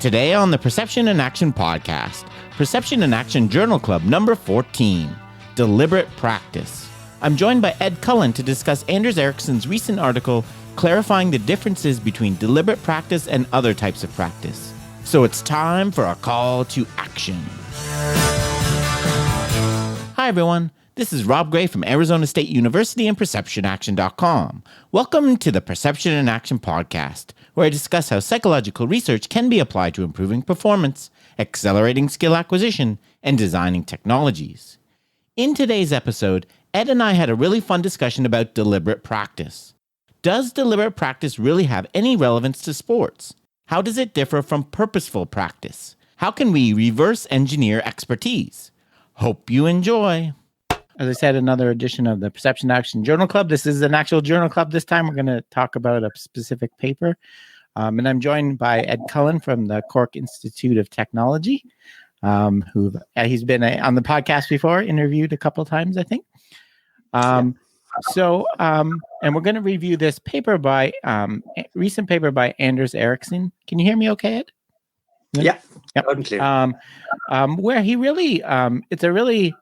Today on the Perception and Action podcast, Perception and Action Journal Club number 14, Deliberate Practice. I'm joined by Ed Coughlan to discuss Anders Ericsson's recent article clarifying the differences between deliberate practice and other types of practice. So it's time for a call to action. Hi everyone, this is Rob Gray from Arizona State University and PerceptionAction.com. Welcome to the Perception and Action podcast, where I discuss how psychological research can be applied to improving performance, accelerating skill acquisition, and designing technologies. In today's episode, Ed and I had a really fun discussion about deliberate practice. Does deliberate practice really have any relevance to sports? How does it differ from purposeful practice? How can we reverse engineer expertise? Hope you enjoy. As I said, another edition of the Perception Action Journal Club. This is an actual journal club. This time we're going to talk about a specific paper. And I'm joined by Ed Coughlan from the Cork Institute of Technology, he's been on the podcast before, interviewed a couple of times, I think. And we're going to review this paper by, recent paper by Anders Ericsson. Can you hear me okay, Ed? Yeah. Yep. Where he really,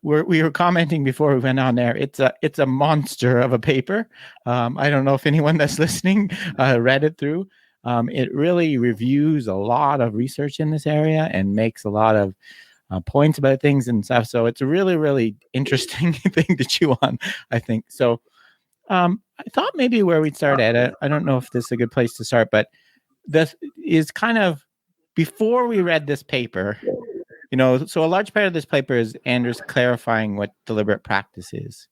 we were commenting before we went on there. It's a monster of a paper. I don't know if anyone that's listening read it through. It really reviews a lot of research in this area and makes a lot of points about things and stuff. So it's a really, really interesting thing to chew on, I think. So I thought maybe where we'd start at, I don't know if this is a good place to start, but this is kind of, before we read this paper, so a large part of this paper is Anders clarifying what deliberate practice is.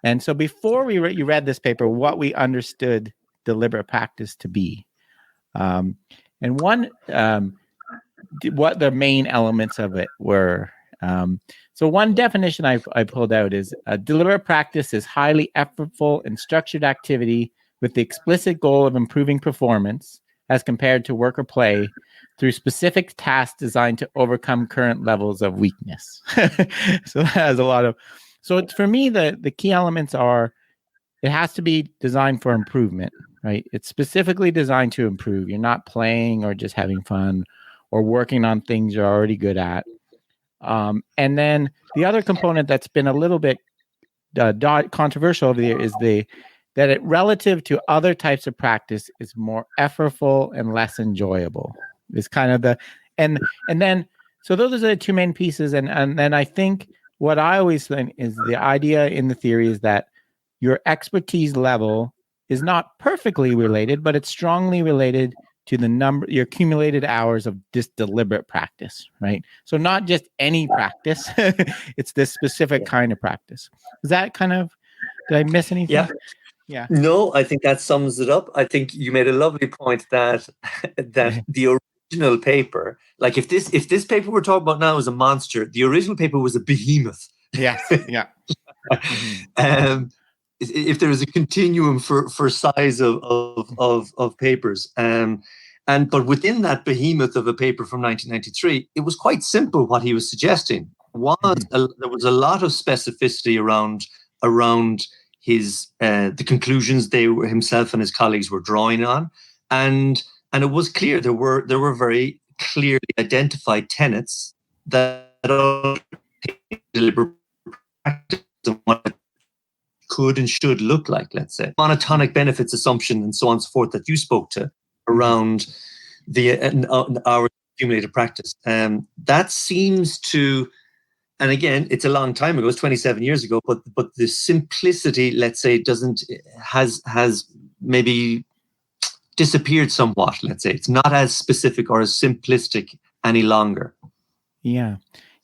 And so before you read this paper, what we understood deliberate practice to be. And what the main elements of it were. So one definition I pulled out is deliberate practice is highly effortful and structured activity with the explicit goal of improving performance as compared to work or play through specific tasks designed to overcome current levels of weakness. So that has a lot of, for me, the key elements are, it has to be designed for improvement, right? It's specifically designed to improve. You're not playing or just having fun or working on things you're already good at. And then the other component that's been a little bit controversial over there is that it, relative to other types of practice, is more effortful and less enjoyable. It's kind of and then, so those are the two main pieces. And then I think what I always think is the idea in the theory is that your expertise level is not perfectly related, but it's strongly related to your accumulated hours of this deliberate practice, right? So not just any practice, it's this specific kind of practice. Is that kind of, did I miss anything? Yeah. No, I think that sums it up. I think you made a lovely point that the original paper, like if this paper we're talking about now is a monster, the original paper was a behemoth. Yes. Yeah. If there is a continuum for size of papers, but within that behemoth of a paper from 1993, it was quite simple. What he was suggesting there was a lot of specificity around his the conclusions himself and his colleagues were drawing on, and it was clear there were very clearly identified tenets that deliberate practice and what it could and should look like. Let's say monotonic benefits assumption and so on and so forth that you spoke to around our accumulated practice. That seems to. And again, it's a long time ago. It's 27 years ago. But the simplicity, let's say, has maybe disappeared somewhat. Let's say it's not as specific or as simplistic any longer. Yeah,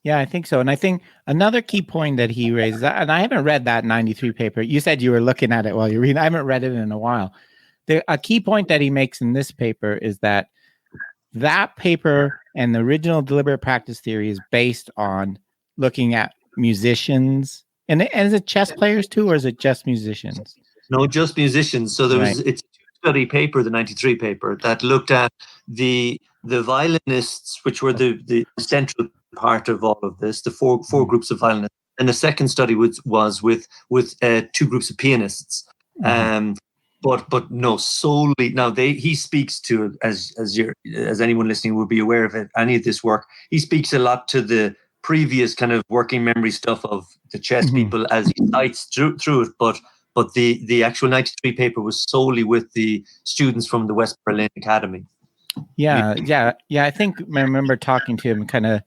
I think so. And I think another key point that he raised, and I haven't read that 93 paper. You said you were looking at it while you're reading. I haven't read it in a while. A key point that he makes in this paper is that paper and the original deliberate practice theory is based on looking at musicians, and is it chess players too, or is it just musicians? No, just musicians. So it's a two-study paper, the 93 paper, that looked at the violinists, which were the central part of all of this, the four groups of violinists. And the second study was with two groups of pianists. but no, solely now he speaks to, as anyone listening would be aware of it, any of this work, he speaks a lot to the previous kind of working memory stuff of the chess people as he cites through it, but the actual 93 paper was solely with the students from the West Berlin Academy. Yeah. I think I remember talking to him. Kind of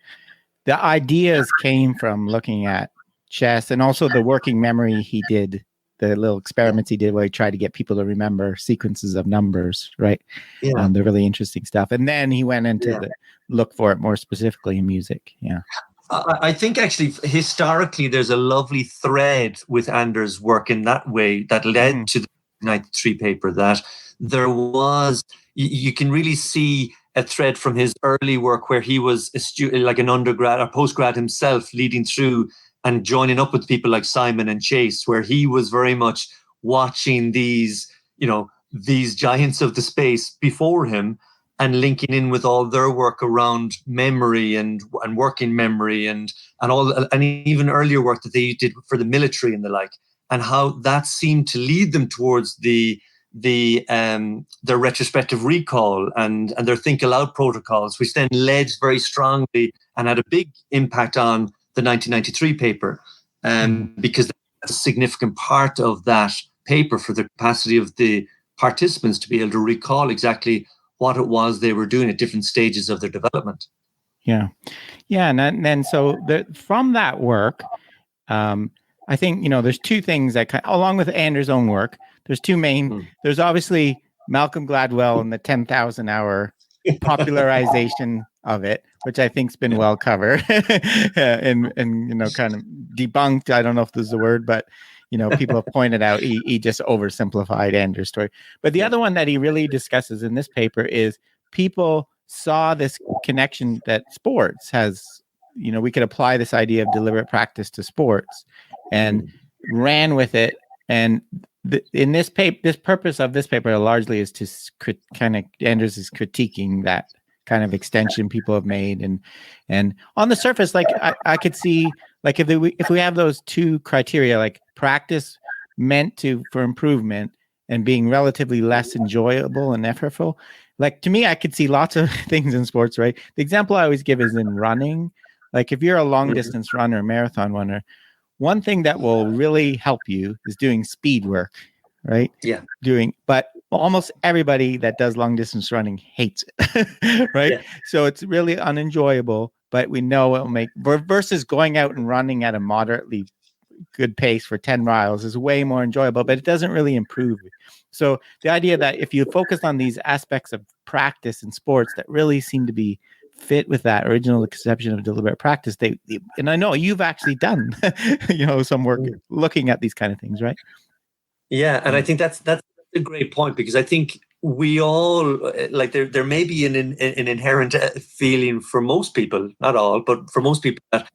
the ideas came from looking at chess and also the working memory he did. The little experiments he did where he tried to get people to remember sequences of numbers, right? Yeah. The really interesting stuff. And then he went into the look for it more specifically in music. Yeah. I think actually historically there's a lovely thread with Anders' work in that way that led to the 93 paper, that there was, you can really see a thread from his early work where he was a student, like an undergrad or postgrad himself, leading through and joining up with people like Simon and Chase, where he was very much watching these giants of the space before him and linking in with all their work around memory and working memory and even earlier work that they did for the military and the like, and how that seemed to lead them towards their retrospective recall and their think aloud protocols, which then led very strongly and had a big impact on the 1993 paper, because that's a significant part of that paper for the capacity of the participants to be able to recall exactly what it was they were doing at different stages of their development. Yeah. And then so from that work, I think, there's two things that along with Anders' own work, there's two main, there's obviously Malcolm Gladwell and the 10,000 hour popularization of it, which I think's been well covered and kind of debunked. I don't know if this is a word, but people have pointed out he just oversimplified Anders' story. But the other one that he really discusses in this paper is people saw this connection that sports has, we could apply this idea of deliberate practice to sports and ran with it. And in this paper, this purpose of this paper largely is to Anders is critiquing that kind of extension people have made. And on the surface, like I could see, like if we have those two criteria, like practice meant for improvement and being relatively less enjoyable and effortful, like to me, I could see lots of things in sports, right? The example I always give is in running. Like if you're a long distance runner, marathon runner, one thing that will really help you is doing speed work, right? Yeah. But almost everybody that does long distance running hates it, right? Yeah. So it's really unenjoyable, but we know it'll make, versus going out and running at a moderately good pace for 10 miles is way more enjoyable, but it doesn't really improve. So the idea that if you focus on these aspects of practice in sports that really seem to be fit with that original conception of deliberate practice, and I know you've actually done some work looking at these kind of things, right? Yeah, and I think that's a great point, because I think we all, like, there may be an inherent feeling for most people, not all, but for most people, that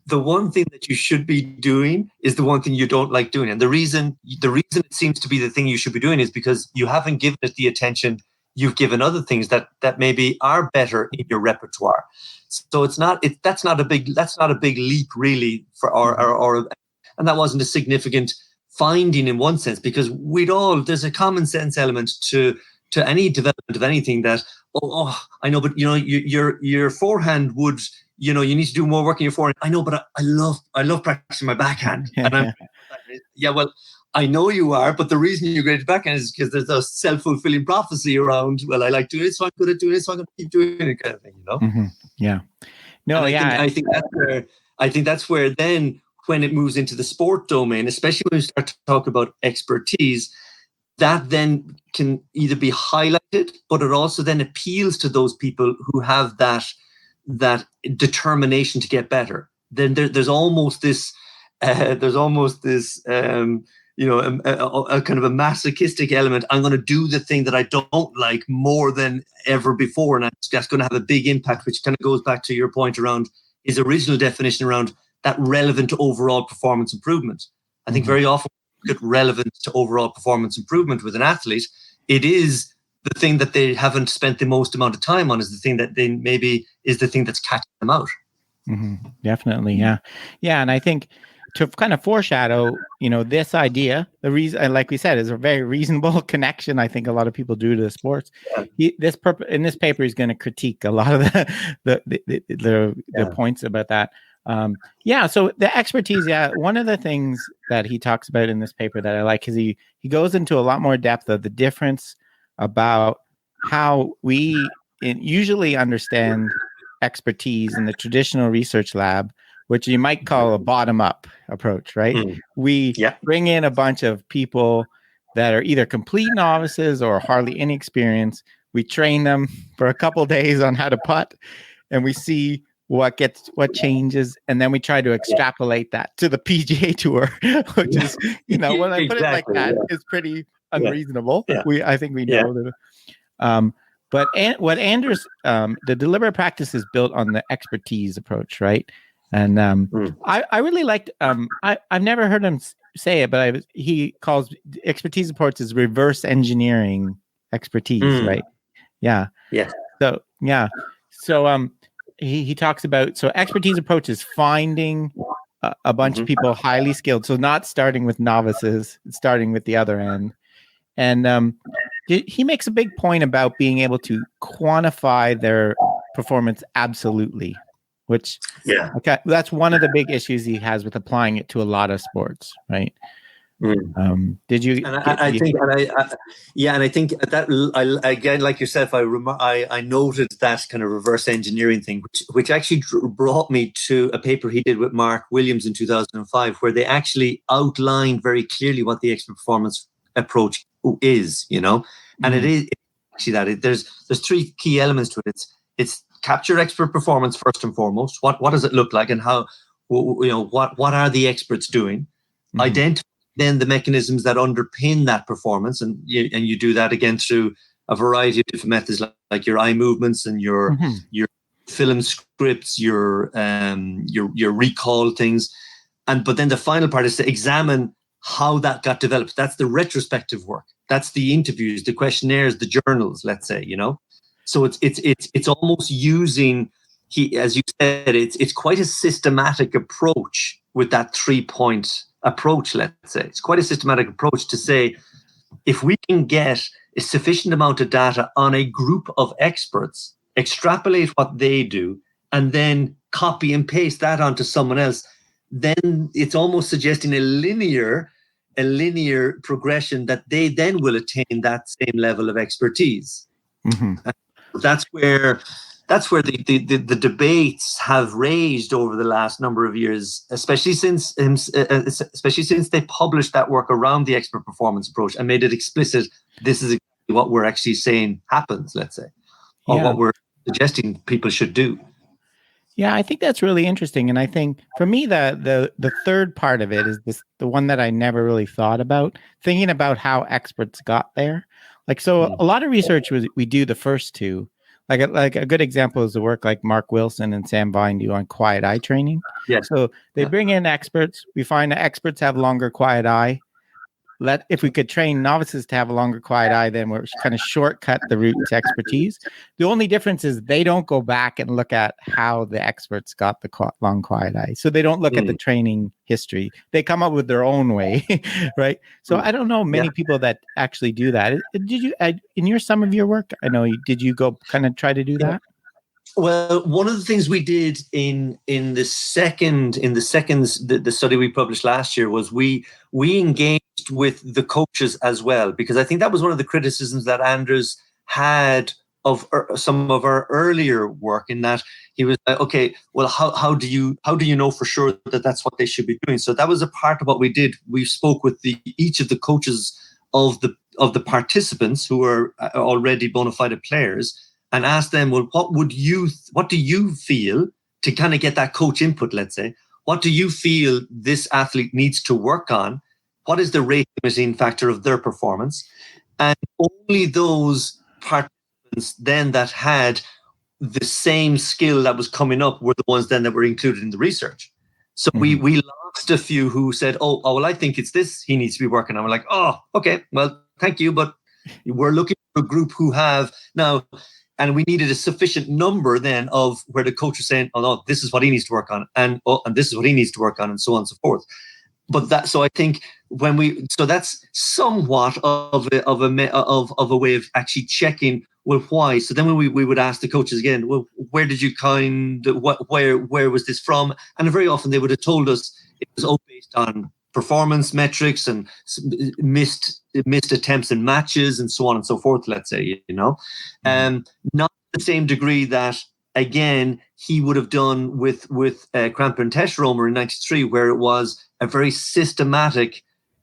the one thing that you should be doing is the one thing you don't like doing. And the reason it seems to be the thing you should be doing is because you haven't given it the attention you've given other things that maybe are better in your repertoire. So that's not a big leap really for our and that wasn't a significant finding in one sense, because there's a common sense element to any development of anything that I know, but your forehand would, you need to do more work in your forehand. I know, but I love practicing my backhand. And well, I know you are, but the reason you're great at backhand is because there's a self-fulfilling prophecy around, well, I like doing it, so I'm good at doing it, so I'm going to keep doing it, kind of thing, Mm-hmm. Yeah. No, I think that's where then, when it moves into the sport domain, especially when we start to talk about expertise, that then can either be highlighted, but it also then appeals to those people who have that determination to get better. Then there's almost this a kind of a masochistic element. I'm going to do the thing that I don't like more than ever before, and that's going to have a big impact, which kind of goes back to your point around his original definition around that relevant to overall performance improvement. I think very often when we look at relevance to overall performance improvement with an athlete, it is the thing that they haven't spent the most amount of time on, is the thing that they maybe is the thing that's catching them out. Mm-hmm. Definitely. Yeah. And I think to kind of foreshadow, this idea, the reason, like we said, is a very reasonable connection. I think a lot of people do to the sports. In this paper, he's going to critique a lot of the points about that. So the expertise, one of the things that he talks about in this paper that I like is he goes into a lot more depth of the difference about how we usually understand expertise in the traditional research lab, which you might call a bottom-up approach, right? We bring in a bunch of people that are either complete novices or hardly any experience. We train them for a couple days on how to putt, and we see what changes, and then we try to extrapolate that to the PGA Tour, which is, when I put it like that, is pretty unreasonable. I think we know that. But what Anders, the deliberate practice is built on the expertise approach, right? And I really liked. I've never heard him say it, but he calls expertise approach is reverse engineering expertise, right? Yeah. Yeah. So he talks about expertise approach is finding a bunch of people highly skilled. So not starting with novices, starting with the other end. And he makes a big point about being able to quantify their performance absolutely, which that's one of the big issues he has with applying it to a lot of sports, right? Did you? And I think that again, like yourself, I noted that kind of reverse engineering thing, which actually brought me to a paper he did with Mark Williams in 2005, where they actually outlined very clearly what the expert performance approach is, and it is actually that there's three key elements to it. It's capture expert performance first and foremost. What does it look like, and how? What are the experts doing? Identify then the mechanisms that underpin that performance, and you do that again through a variety of different methods, like your eye movements and your film scripts, your recall things, but then the final part is to examine how that got developed. That's the retrospective work. That's the interviews, the questionnaires, the journals. Let's say, So it's almost using as you said, it's quite a systematic approach with that 3-point approach. Let's say it's quite a systematic approach to say, if we can get a sufficient amount of data on a group of experts, extrapolate what they do, and then copy and paste that onto someone else, then it's almost suggesting a linear progression that they then will attain that same level of expertise. That's where the debates have raged over the last number of years, especially since they published that work around the expert performance approach and made it explicit. This is exactly what we're actually saying happens, let's say, or what we're suggesting people should do. Yeah, I think that's really interesting. And I think for me, the third part of it is the one that I never really thought about, thinking about how experts got there. A lot of research we do the first two. Like a good example is the work like Mark Wilson and Sam Vine do on quiet eye training. Yes. So they bring in experts. We find that experts have longer quiet eye. If we could train novices to have a longer quiet eye, then we're kind of shortcut the route to expertise. The only difference is they don't go back and look at how the experts got the long quiet eye. So they don't look at the training history. They come up with their own way, right? So I don't know many people that actually do that. Did you, in some of your work, did you go kind of try to do that? Well, one of the things we did in the study we published last year was we engaged with the coaches as well, because I think that was one of the criticisms that Anders had of some of our earlier work, in that he was like, okay, well, how do you know for sure that that's what they should be doing? So that was a part of what we did. We spoke with each of the coaches of the participants who are already bona fide players, and ask them, well, what do you feel, to kind of get that coach input, let's say, what do you feel this athlete needs to work on? What is the rate limiting factor of their performance? And only those participants then that had the same skill that was coming up were the ones then that were included in the research. So we lost a few who said, oh, well, I think it's this he needs to be working on. We're like, oh, okay, well, thank you, but we're looking for a group who have now. and we needed a sufficient number then of where the coach was saying, oh no, this is what he needs to work on, and this is what he needs to work on, and so on and so forth. But so I think that's somewhat of a way of actually checking, well, why? So then when we would ask the coaches again, well, where did you where was this from? And very often they would have told us it was all based on performance metrics and missed attempts in matches and so on and so forth, let's say, not the same degree that, again, he would have done with Kramper and Testromer in 93, where it was a very systematic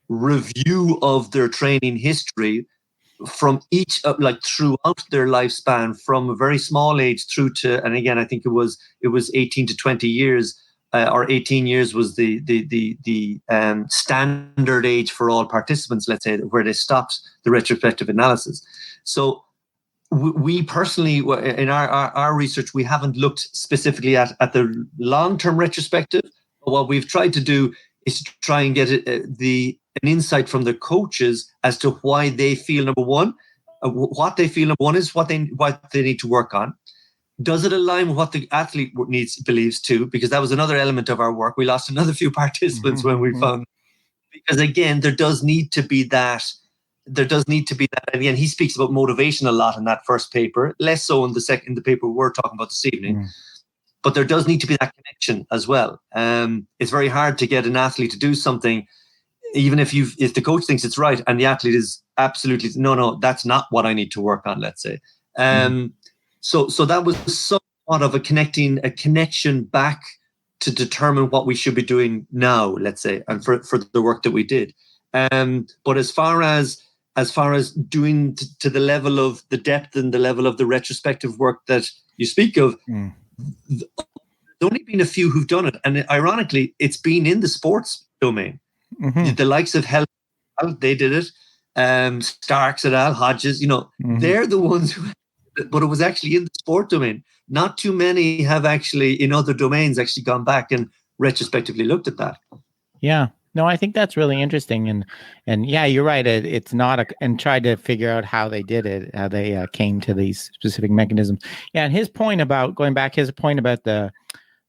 review of their training history from each, throughout their lifespan, from a very small age through to, and again, I think it was 18 to 20 years, or 18 years was the standard age for all participants, let's say, where they stopped the retrospective analysis. So we personally, in our research, we haven't looked specifically at the long-term retrospective. But what we've tried to do is to try and get an insight from the coaches as to why they feel, number one, what they feel, number one, is what they need to work on. Does it align with what the athlete believes too? Because that was another element of our work. We lost another few participants when we found, because again, there does need to be that. And again, he speaks about motivation a lot in that first paper, less so in the paper we're talking about this evening. But there does need to be that connection as well. It's very hard to get an athlete to do something, even if the coach thinks it's right and the athlete is absolutely, no, that's not what I need to work on, let's say. So that was somewhat of a connection back to determine what we should be doing now, let's say, and for the work that we did. But as far as doing to the level of the depth and the level of the retrospective work that you speak of, there's only been a few who've done it. And ironically, it's been in the sports domain. The likes of Hell, they did it. Starks et al., Hodges, they're the ones who, but it was actually in the sport domain. Not too many have actually, in other domains, actually gone back and retrospectively looked at that. Yeah. No, I think that's really interesting. And yeah, you're right. It's not and tried to figure out how they did it, how they came to these specific mechanisms. Yeah. And his point about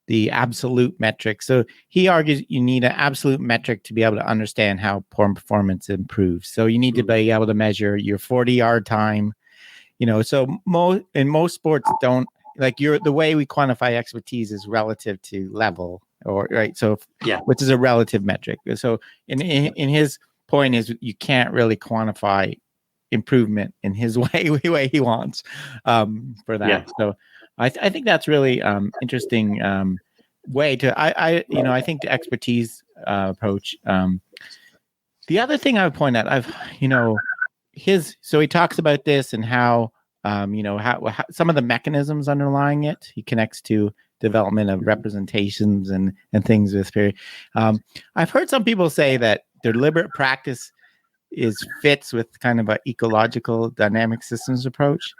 the absolute metric. So he argues you need an absolute metric to be able to understand how performance improves. So you need to be able to measure your 40-yard time. So in most sports don't, like, the way we quantify expertise is relative to level, or right. So which is a relative metric. So in his point is you can't really quantify improvement in his way he wants for that. Yeah. So I think that's really interesting way to I think the expertise approach. The other thing I would point out, so he talks about this and how how some of the mechanisms underlying it. He connects to development of representations and things with period. I've heard some people say that deliberate practice fits with kind of an ecological dynamic systems approach.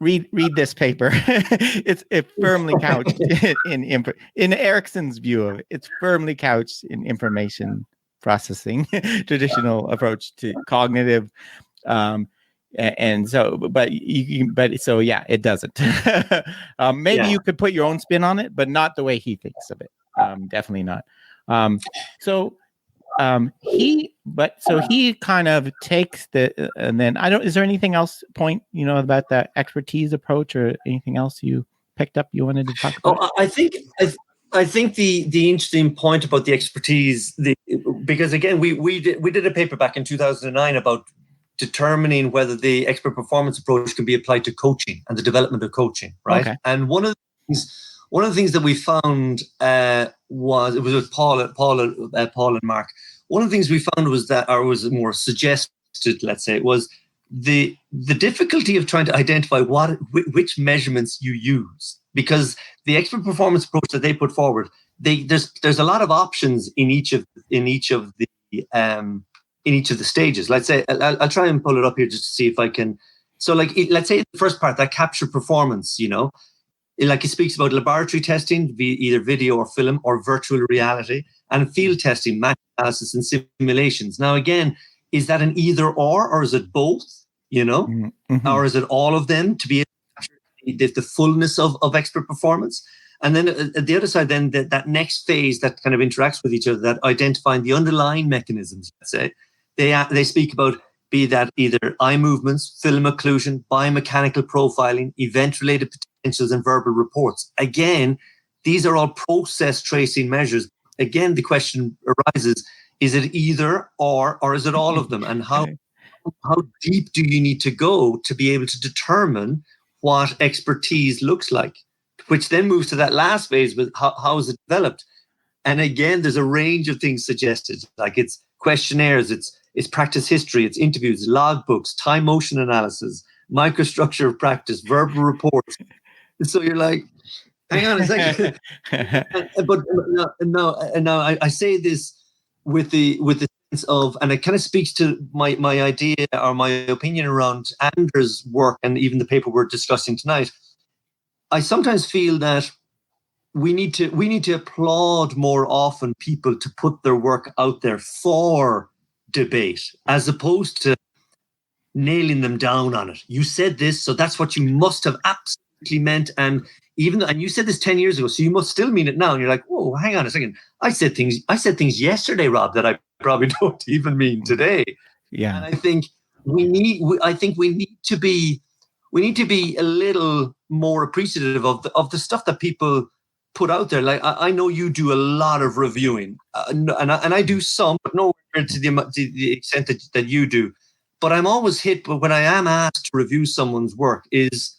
Read this paper. It's firmly couched in Ericsson's view of it. It's firmly couched in information processing, traditional approach to cognitive. And so, it doesn't. Maybe you could put your own spin on it, but not the way he thinks of it. Definitely not. He kind of takes and then is there anything else about that expertise approach or anything else you picked up you wanted to talk about? I think the interesting point about the expertise, because again, we did a paper back in 2009 about determining whether the expert performance approach can be applied to coaching and the development of coaching, right? Okay. And one of the things that we found was, it was with Paul and Mark. One of the things we found was that, or was more suggested, let's say, was the difficulty of trying to identify which measurements you use, because the expert performance approach that they put forward, there's a lot of options in each of the stages. Let's say, I'll try and pull it up here just to see if I can. So let's say the first part, that capture performance, like he speaks about laboratory testing, either video or film or virtual reality, and field testing, match analysis and simulations. Now, again, is that an either or is it both? or is it all of them to be able to capture the fullness of expert performance? And then at the other side, then that next phase that kind of interacts with each other, that identifying the underlying mechanisms, let's say, they speak about, be that either eye movements, film occlusion, biomechanical profiling, event-related potentials, and verbal reports. Again, these are all process tracing measures. Again, the question arises, is it either or is it all of them? And how deep do you need to go to be able to determine what expertise looks like? Which then moves to that last phase with how is it developed? And again, there's a range of things suggested, like it's questionnaires, it's practice history, it's interviews, logbooks, time motion analysis, microstructure of practice, verbal reports. So you're like, hang on a second. But now I say this with the sense of, and it kind of speaks to my idea or my opinion around Anders' work and even the paper we're discussing tonight. I sometimes feel that we need to applaud more often people to put their work out there for debate, as opposed to nailing them down on it. You said this, so that's what you must have absolutely meant. And you said this 10 years ago, so you must still mean it now. And you're like, whoa, hang on a second. I said things yesterday, Rob, that I probably don't even mean today. Yeah. And I think we need to be a little more appreciative of the stuff that people put out there. Like I know you do a lot of reviewing, and I do some, but nowhere to the extent that you do. But I'm always hit when I am asked to review someone's work, is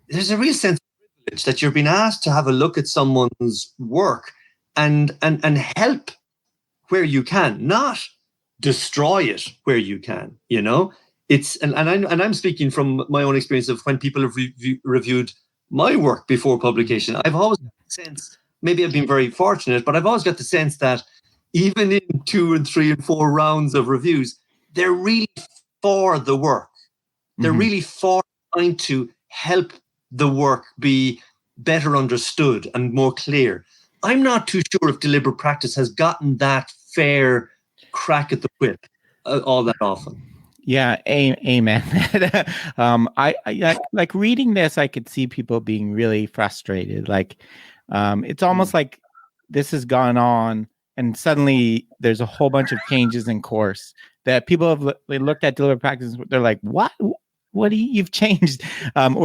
there's a real sense of privilege that you're being asked to have a look at someone's work and help where you can, not destroy it where you can. You know, it's and I'm speaking from my own experience of when people have reviewed my work before publication. I've always got the sense, maybe I've been very fortunate, but I've always got the sense that even in 2 and 3 and 4 rounds of reviews, they're really for the work. They're really for trying to help the work be better understood and more clear. I'm not too sure if deliberate practice has gotten that fair crack at the whip all that often. Yeah, amen. I like reading this. I could see people being really frustrated. Like, it's almost like this has gone on, and suddenly there's a whole bunch of changes in course that people have looked at deliberate practice. They're like, "What? What you've changed?" But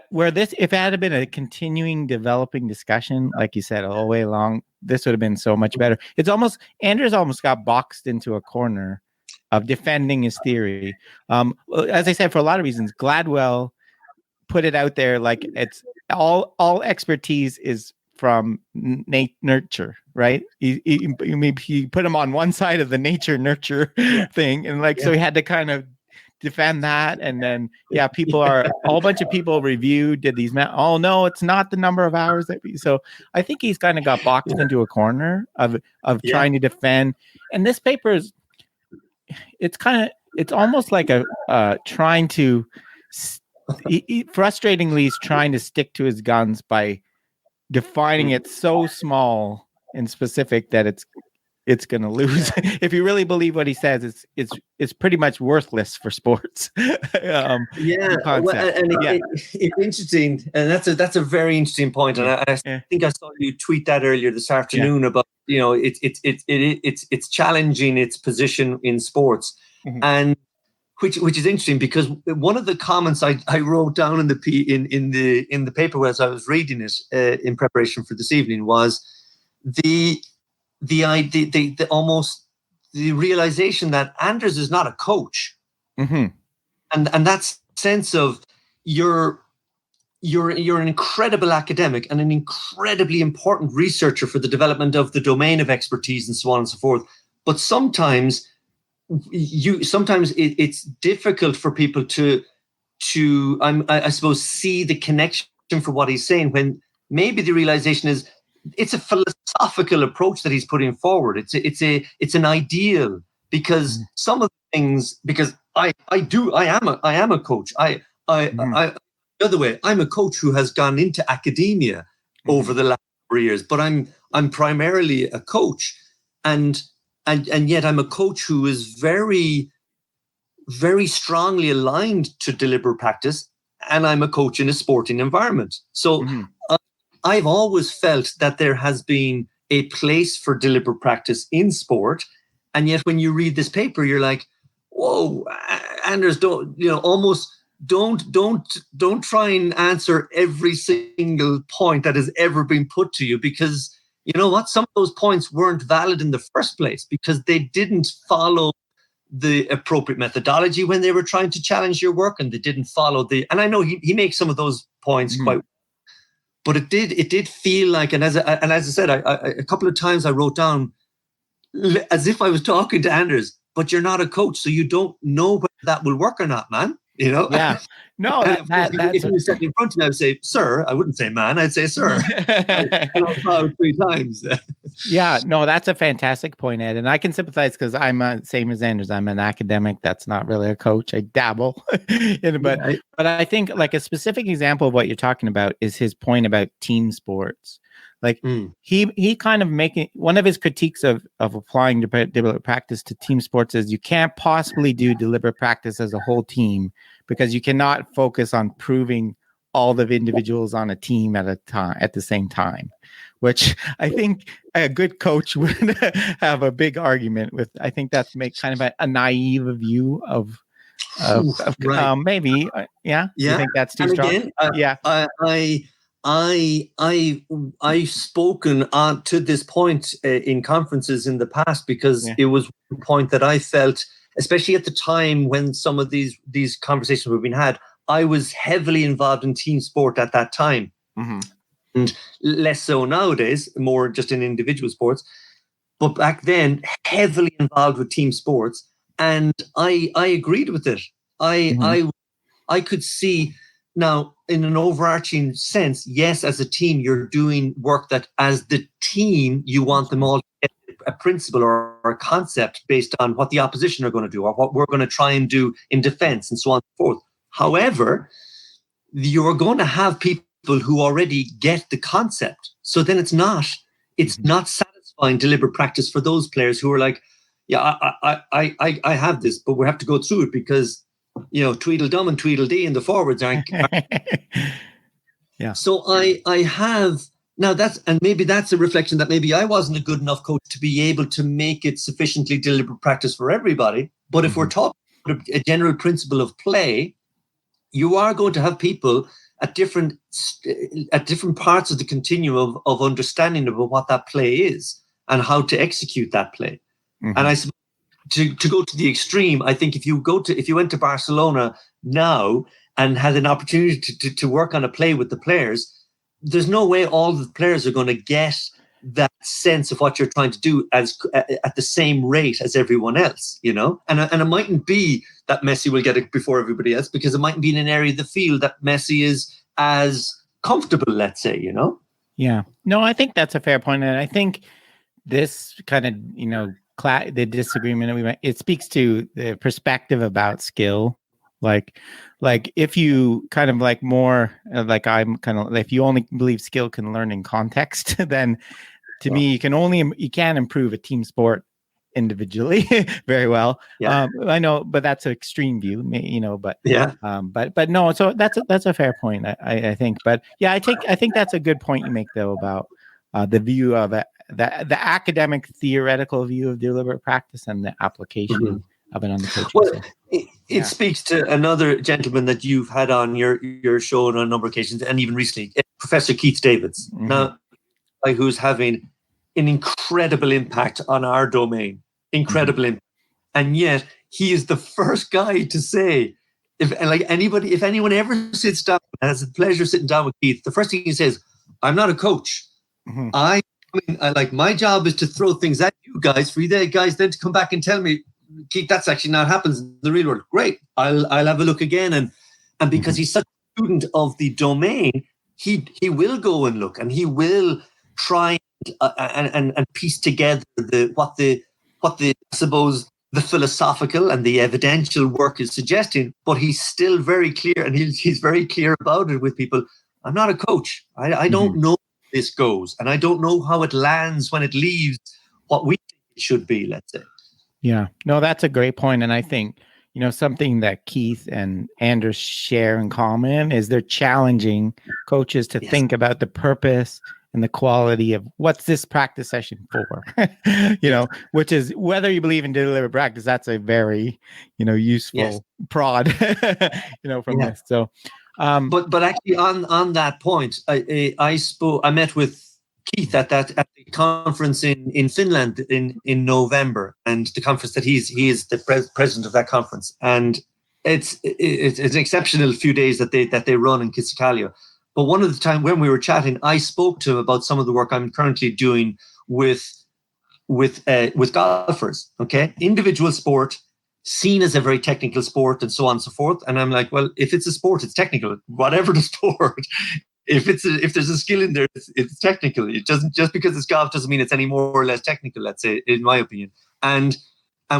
where this, if it had been a continuing, developing discussion, like you said, all the way along, this would have been so much better. It's almost Anders almost got boxed into a corner of defending his theory. As I said, for a lot of reasons, Gladwell put it out there like it's all expertise is from nurture, right? He put him on one side of the nature nurture thing, and so he had to kind of defend that. And then people are a whole bunch of people did these oh no, it's not the number of hours that so I think he's kind of got boxed into a corner of trying to defend. And this paper is it's almost like trying to frustratingly he's trying to stick to his guns by defining it so small and specific that it's going to lose. If you really believe what he says, it's pretty much worthless for sports. It's interesting, and that's a very interesting point. And I think I saw you tweet that earlier this afternoon about it's challenging its position in sports, and which is interesting because one of the comments I wrote down in the paper as I was reading it in preparation for this evening was the realization that Anders is not a coach, and that sense of you're an incredible academic and an incredibly important researcher for the development of the domain of expertise and so on and so forth. But sometimes it's difficult for people to I suppose see the connection for what he's saying, when maybe the realization is it's a philosophical approach that he's putting forward. It's an ideal, because some of the things, because I am a coach. The other way, I'm a coach who has gone into academia over the last 4 years, but I'm primarily a coach, and yet I'm a coach who is very very strongly aligned to deliberate practice, and I'm a coach in a sporting environment. So I've always felt that there has been a place for deliberate practice in sport. And yet when you read this paper, you're like, whoa, Anders, don't try and answer every single point that has ever been put to you, because you know what? Some of those points weren't valid in the first place because they didn't follow the appropriate methodology when they were trying to challenge your work, and they didn't follow and I know he makes some of those points quite well, but it did feel like, and as I said, I a couple of times I wrote down as if I was talking to Anders, but you're not a coach, so you don't know whether that will work or not, man. You know? Yeah. No, if you were sitting in front of me, I would say, sir. I wouldn't say man. I'd say, sir. And I'll bow 3 times. Yeah. No, that's a fantastic point, Ed. And I can sympathize because I'm same as Anders. I'm an academic. That's not really a coach. I dabble. But I think like a specific example of what you're talking about is his point about team sports. Like he kind of making one of his critiques of applying deliberate practice to team sports is you can't possibly do deliberate practice as a whole team because you cannot focus on proving all the individuals on a team at the same time, which I think a good coach would have a big argument with. I think that's kind of a naive view of right. Maybe yeah. You think that's too strong? Again, I've spoken on to this point in conferences in the past because it was one point that I felt, especially at the time when some of these conversations were being had, I was heavily involved in team sport at that time, and less so nowadays, more just in individual sports. But back then, heavily involved with team sports, and I agreed with it. I could see. Now, in an overarching sense, yes, as a team, you're doing work that as the team, you want them all to get a principle or a concept based on what the opposition are going to do or what we're going to try and do in defense and so on and so forth. However, you're going to have people who already get the concept. So then it's not satisfying deliberate practice for those players who are like, yeah, I have this, but we have to go through it because you know, Tweedledum and Tweedledee and the forwards aren't. Yeah. So I have now maybe that's a reflection that maybe I wasn't a good enough coach to be able to make it sufficiently deliberate practice for everybody. But if we're talking about a general principle of play, you are going to have people at different parts of the continuum of understanding about what that play is and how to execute that play. And I suppose to go to the extreme, I think if you went to Barcelona now and had an opportunity to work on a play with the players, there's no way all the players are going to get that sense of what you're trying to do as at the same rate as everyone else, you know. And it mightn't be that Messi will get it before everybody else because it mightn't be in an area of the field that Messi is as comfortable, let's say, you know. Yeah, no, I think that's a fair point, and I think this kind of, you know, the disagreement it speaks to the perspective about skill. Like if you kind of like more like I'm kind of, if you only believe skill can learn in context, then to me you can improve a team sport individually very well. I know, but that's an extreme view, you know, but but no, so that's a fair point, I think. But yeah, I think that's a good point you make though about the view of it, the academic theoretical view of deliberate practice and the application of it on the coaching. Well, it speaks to another gentleman that you've had on your show on a number of occasions, and even recently, Professor Keith Davids. Now, who's having an incredible impact on our domain, impact, and yet he is the first guy to say, if anyone ever sits down and has the pleasure of sitting down with Keith, the first thing he says, "I'm not a coach. I mean, my job is to throw things at you guys for you guys then to come back and tell me, Keith, that's actually not happens in the real world. Great, I'll have a look again." And because he's such a student of the domain, he will go and look, and he will try and piece together what the I suppose the philosophical and the evidential work is suggesting. But he's still very clear, and he's very clear about it with people. I'm not a coach. I don't know this goes, and I don't know how it lands when it leaves what we think it should be, let's say. Yeah, no, that's a great point. And I think, something that Keith and Anders share in common is they're challenging coaches to think about the purpose and the quality of what's this practice session for, which is, whether you believe in deliberate practice, that's a very, useful prod, from this. So, but actually on that point, I met with Keith at the conference in Finland in November, and the conference that he is the president of that conference, and it's an exceptional few days that they run in Kisikalia. But one of the time when we were chatting, I spoke to him about some of the work I'm currently doing with golfers. Okay, individual sport, seen as a very technical sport, and so on and so forth. And I'm like, well, if it's a sport, it's technical. Whatever the sport, if there's a skill in there, it's technical. It doesn't, just because it's golf doesn't mean it's any more or less technical. Let's say, in my opinion. And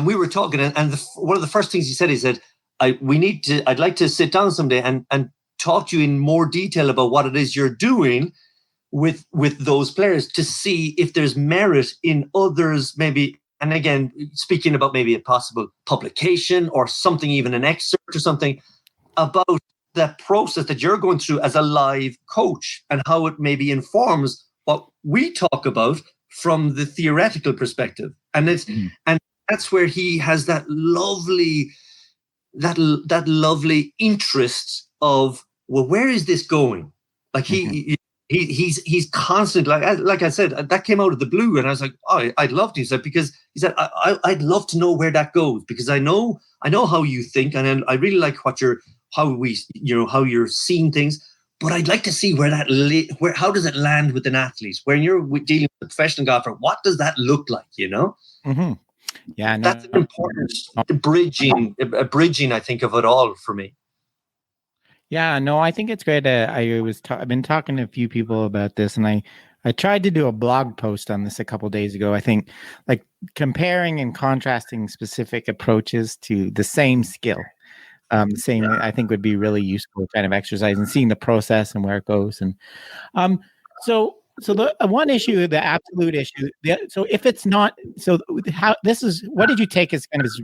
we were talking, and one of the first things he said, I'd like to sit down someday and talk to you in more detail about what it is you're doing with those players, to see if there's merit in others, maybe. And again, speaking about maybe a possible publication or something, even an excerpt or something about that process that you're going through as a live coach, and how it maybe informs what we talk about from the theoretical perspective. And and that's where he has that lovely interest of, well, where is this going? Like he's constant, like I said, that came out of the blue, and I was like, oh, I'd love to. He said, because he said, I'd love to know where that goes, because I know how you think, and I really like how you're seeing things, but I'd like to see where how does it land with an athlete? When you're dealing with a professional golfer, what does that look like? Mm-hmm. Yeah, no, that's an important bridging, I think, of it all for me. Yeah, no, I think it's great. I've been talking to a few people about this, and I tried to do a blog post on this a couple of days ago. I think, like, comparing and contrasting specific approaches to the same skill, I think would be really useful kind of exercise, and seeing the process and where it goes. And so the one issue, the absolute issue. So if it's not, so how this is, what did you take as kind of his,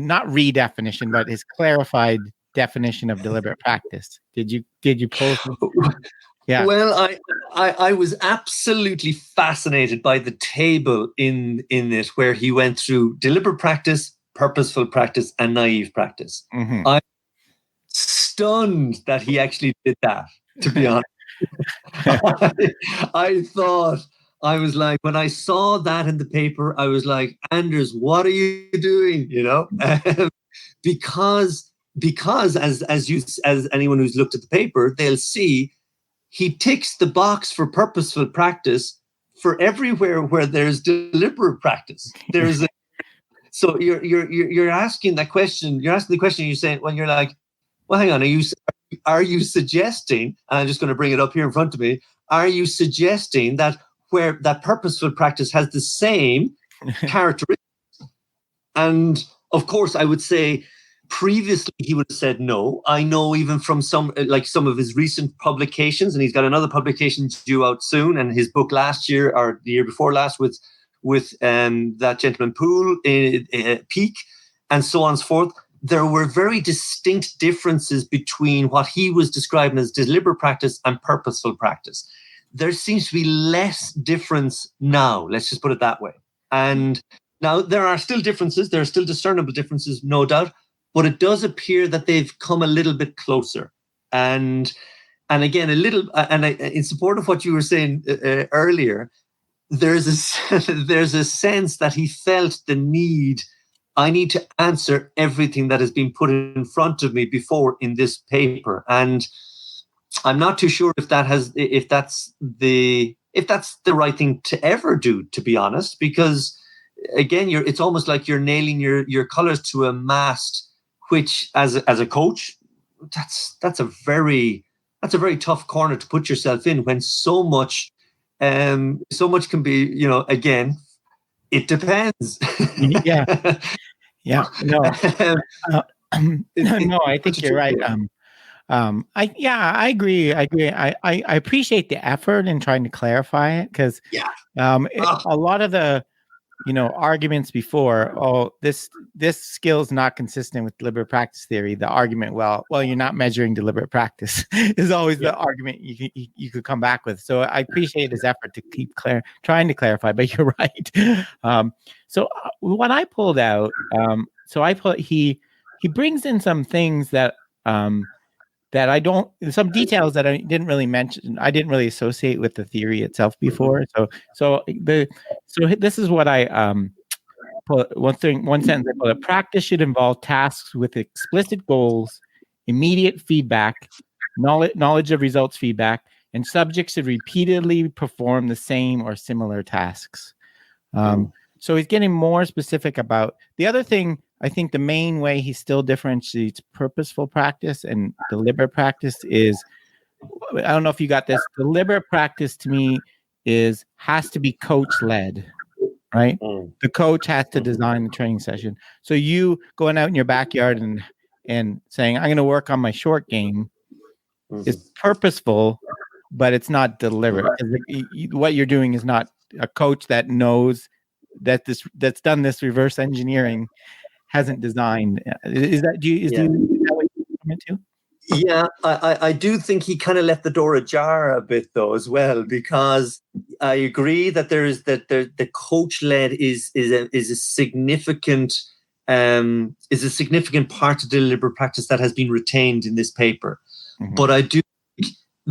not redefinition, but his clarified definition of deliberate practice? Did you post? Yeah. Well, I was absolutely fascinated by the table in it, where he went through deliberate practice, purposeful practice, and naive practice. Mm-hmm. I'm stunned that he actually did that, to be honest. I thought, I was like, when I saw that in the paper, I was like, Anders, what are you doing? Because as anyone who's looked at the paper, they'll see he ticks the box for purposeful practice for everywhere where there's deliberate practice. So you're asking that question. You're asking the question. You're saying, when you're like, well, hang on, are you suggesting? And I'm just going to bring it up here in front of me. Are you suggesting that where that purposeful practice has the same characteristics? And of course, I would say, previously he would have said no. I know, even from some of his recent publications, and he's got another publication due out soon, and his book last year or the year before last with that gentleman Poole, Peak, and so on and so forth. There were very distinct differences between what he was describing as deliberate practice and purposeful practice. There seems to be less difference now. Let's just put it that way. And now there are still differences. There are still discernible differences, no doubt. But it does appear that they've come a little bit closer. And again, in support of what you were saying earlier, there's a sense that he felt the need. I need to answer everything that has been put in front of me before in this paper, and I'm not too sure if that's the right thing to ever do, to be honest. Because again, it's almost like you're nailing your colors to a mast, which as a coach, that's a very tough corner to put yourself in, when so much can be, again, it depends. Yeah. No, no, I think you're right. I agree. I appreciate the effort in trying to clarify it, because a lot of the arguments before, this skill is not consistent with deliberate practice theory. The argument, well, you're not measuring deliberate practice is always the argument you could come back with. So I appreciate his effort to keep trying to clarify, but you're right. So what I pulled out, he brings in some things that some details that I didn't really mention. I didn't really associate with the theory itself before. So this is what I put. One sentence I put: practice should involve tasks with explicit goals, immediate feedback, knowledge of results feedback, and subjects should repeatedly perform the same or similar tasks. So he's getting more specific about the other thing. I think the main way he still differentiates purposeful practice and deliberate practice is, I don't know if you got this, deliberate practice to me has to be coach led, right? The coach has to design the training session. So you going out in your backyard and saying, I'm going to work on my short game is purposeful, but it's not deliberate. What you're doing is not a coach that knows that's done this reverse engineering hasn't designed. Is that what you comment too? Yeah, I do think he kind of left the door ajar a bit though as well, because I agree that the coach led is a significant part of deliberate practice that has been retained in this paper. But I do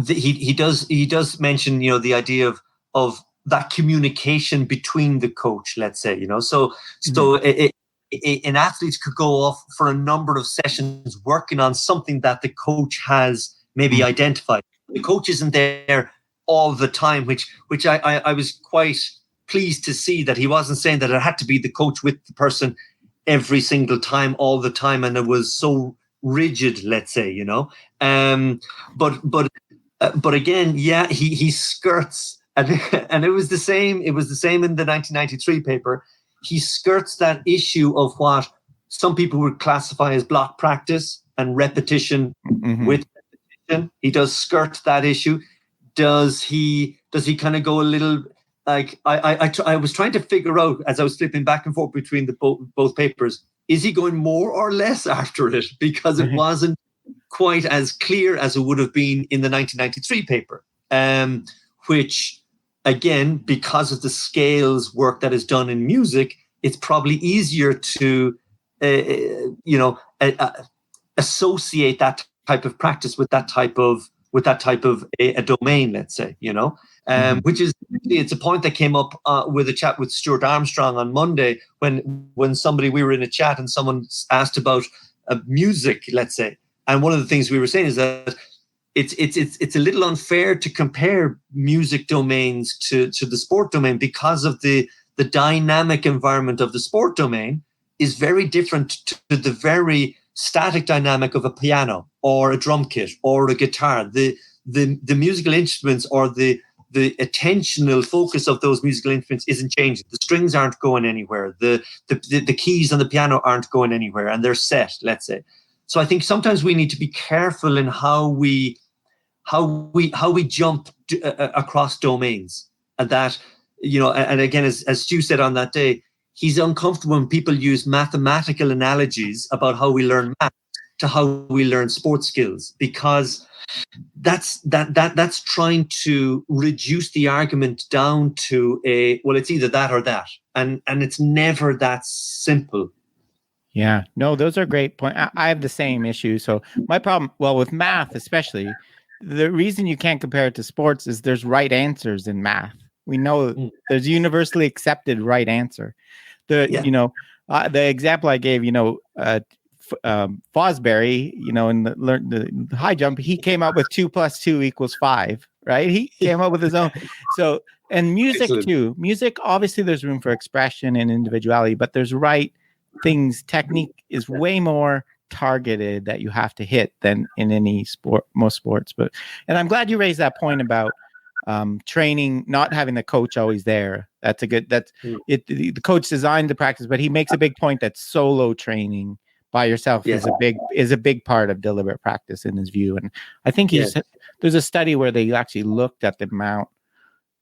he does mention the idea of that communication between the coach, let's say, so an athlete could go off for a number of sessions working on something that the coach has maybe identified. The coach isn't there all the time, which I was quite pleased to see that he wasn't saying that it had to be the coach with the person every single time, all the time, and it was so rigid, let's say, but again, he skirts, and it was the same in the 1993 paper. He skirts that issue of what some people would classify as block practice and repetition with repetition. He does skirt that issue. Does he kind of go a little like I was trying to figure out as I was flipping back and forth between both papers, is he going more or less after it? Because it wasn't quite as clear as it would have been in the 1993 paper, which, again, because of the scales work that is done in music, it's probably easier to, associate that type of practice with that type of a domain, let's say, which is, it's a point that came up with a chat with Stuart Armstrong on Monday when we were in a chat and someone asked about music, let's say. And one of the things we were saying is that it's a little unfair to compare music domains to the sport domain, because of the dynamic environment of the sport domain is very different to the very static dynamic of a piano or a drum kit or a guitar. The musical instruments or the attentional focus of those musical instruments isn't changing. The strings aren't going anywhere. The keys on the piano aren't going anywhere, and they're set, let's say. So I think sometimes we need to be careful in how we jump across domains, and that, and again, as Stu said on that day, he's uncomfortable when people use mathematical analogies about how we learn math to how we learn sports skills, because that's trying to reduce the argument down to it's either that or that, and it's never that simple. Yeah, no, those are great points. I have the same issue. So my problem, with math especially, the reason you can't compare it to sports is there's right answers in math. We know there's universally accepted right answer. The example I gave, Fosbury, in the high jump, he came up with 2 + 2 = 5, right? He came up with his own. So, and music too. Music, obviously, there's room for expression and individuality, but there's right things. Technique is way more targeted that you have to hit than in any sport, most sports. And I'm glad you raised that point about training, not having the coach always there. The coach designed the practice, but he makes a big point that solo training by yourself is a big part of deliberate practice in his view. And I think there's a study where they actually looked at the amount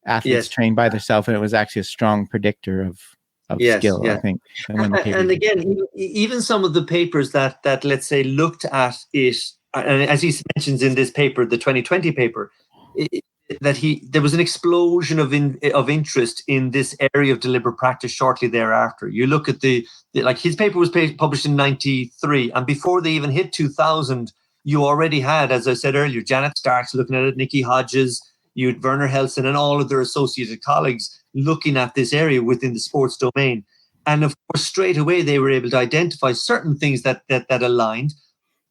athletes trained by themselves, and it was actually a strong predictor of skill, I think. And again, even some of the papers that let's say looked at it, and as he mentions in this paper, the 2020 paper, there was an explosion of interest in this area of deliberate practice shortly thereafter. You look at like his paper was published in 93, and before they even hit 2000, you already had, as I said earlier, Janet Starks looking at it, Nikki Hodges, you had Werner Helsen and all of their associated colleagues looking at this area within the sports domain. And of course, straight away, they were able to identify certain things that aligned.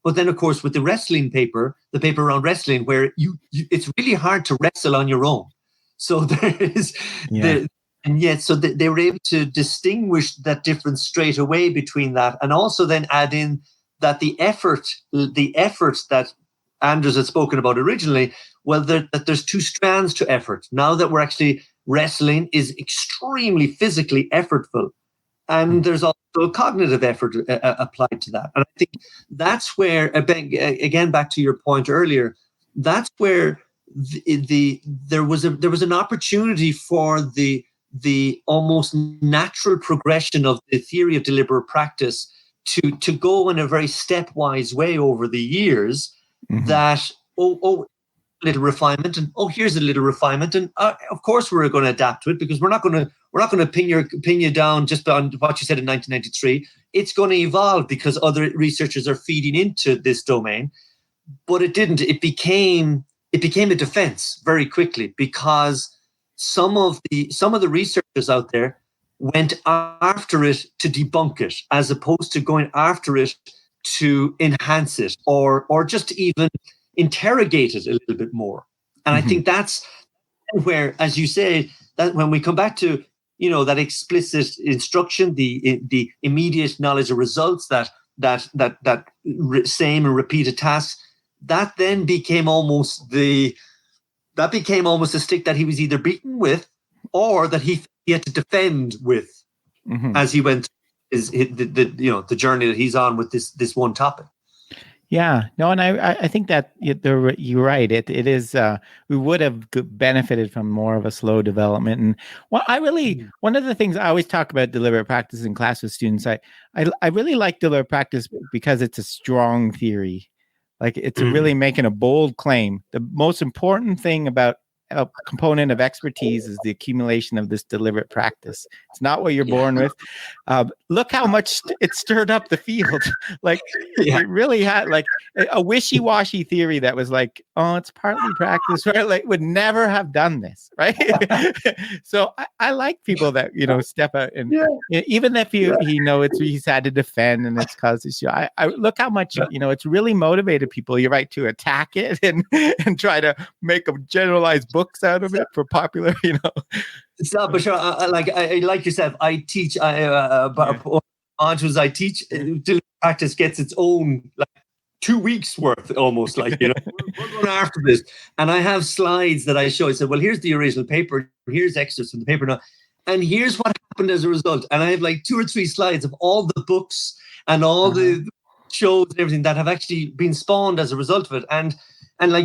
But then, of course, with the wrestling paper, the paper around wrestling, where it's really hard to wrestle on your own. So there is, so they were able to distinguish that difference straight away between that, and also then add in that the effort that Anders had spoken about originally, well, that there's two strands to effort. Now that we're actually wrestling is extremely physically effortful, and there's also a cognitive effort applied to that. And I think that's where, again, back to your point earlier, that's where there was an opportunity for the almost natural progression of the theory of deliberate practice to go in a very stepwise way over the years. That little refinement, and here's a little refinement, and of course we're going to adapt to it, because we're not going to pin you down just on what you said in 1993. It's going to evolve because other researchers are feeding into this domain. But it didn't. It became a defense very quickly, because some of the researchers out there went after it to debunk it, as opposed to going after it to enhance it or just even interrogate it a little bit more. And I think that's where, as you say, that when we come back to, that explicit instruction, the immediate knowledge of results, that same and repeated tasks, that then became almost a stick that he was either beaten with or that he had to defend with as he went the journey that he's on with this one topic. Yeah, no, and I think that you're right. It is we would have benefited from more of a slow development. And one of the things I always talk about deliberate practice in class with students, I really like deliberate practice because it's a strong theory. Like, it's really making a bold claim. The most important thing about a component of expertise is the accumulation of this deliberate practice. It's not what you're born with. Look how much it stirred up the field. Like, it really had like a wishy-washy theory that was like, it's partly practice, right? Like, would never have done this, right? So I like people that step out and even if he's had to defend and it's caused issue. I look how much it's really motivated people. You're right, to attack it and try to make a generalized books out of it for popular, It's not, but sure. I like yourself. I teach. I teach. Deliberate practice gets its own 2 weeks worth, almost we're going after this. And I have slides that I show. I said, well, here's the original paper. Here's extras from the paper now, and here's what happened as a result. And I have 2 or 3 slides of all the books and all the shows and everything that have actually been spawned as a result of it. And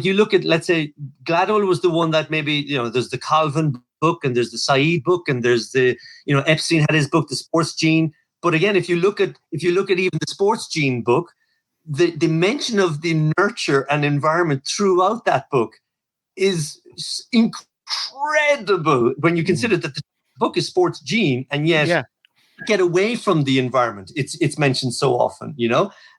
you look at, let's say, Gladwell was the one that maybe, there's the Calvin book and there's the Said book and there's the, Epstein had his book, The Sports Gene. But again, if you look at even the Sports Gene book, the mention of the nurture and environment throughout that book is incredible when you consider that the book is Sports Gene, and yet get away from the environment. It's mentioned so often,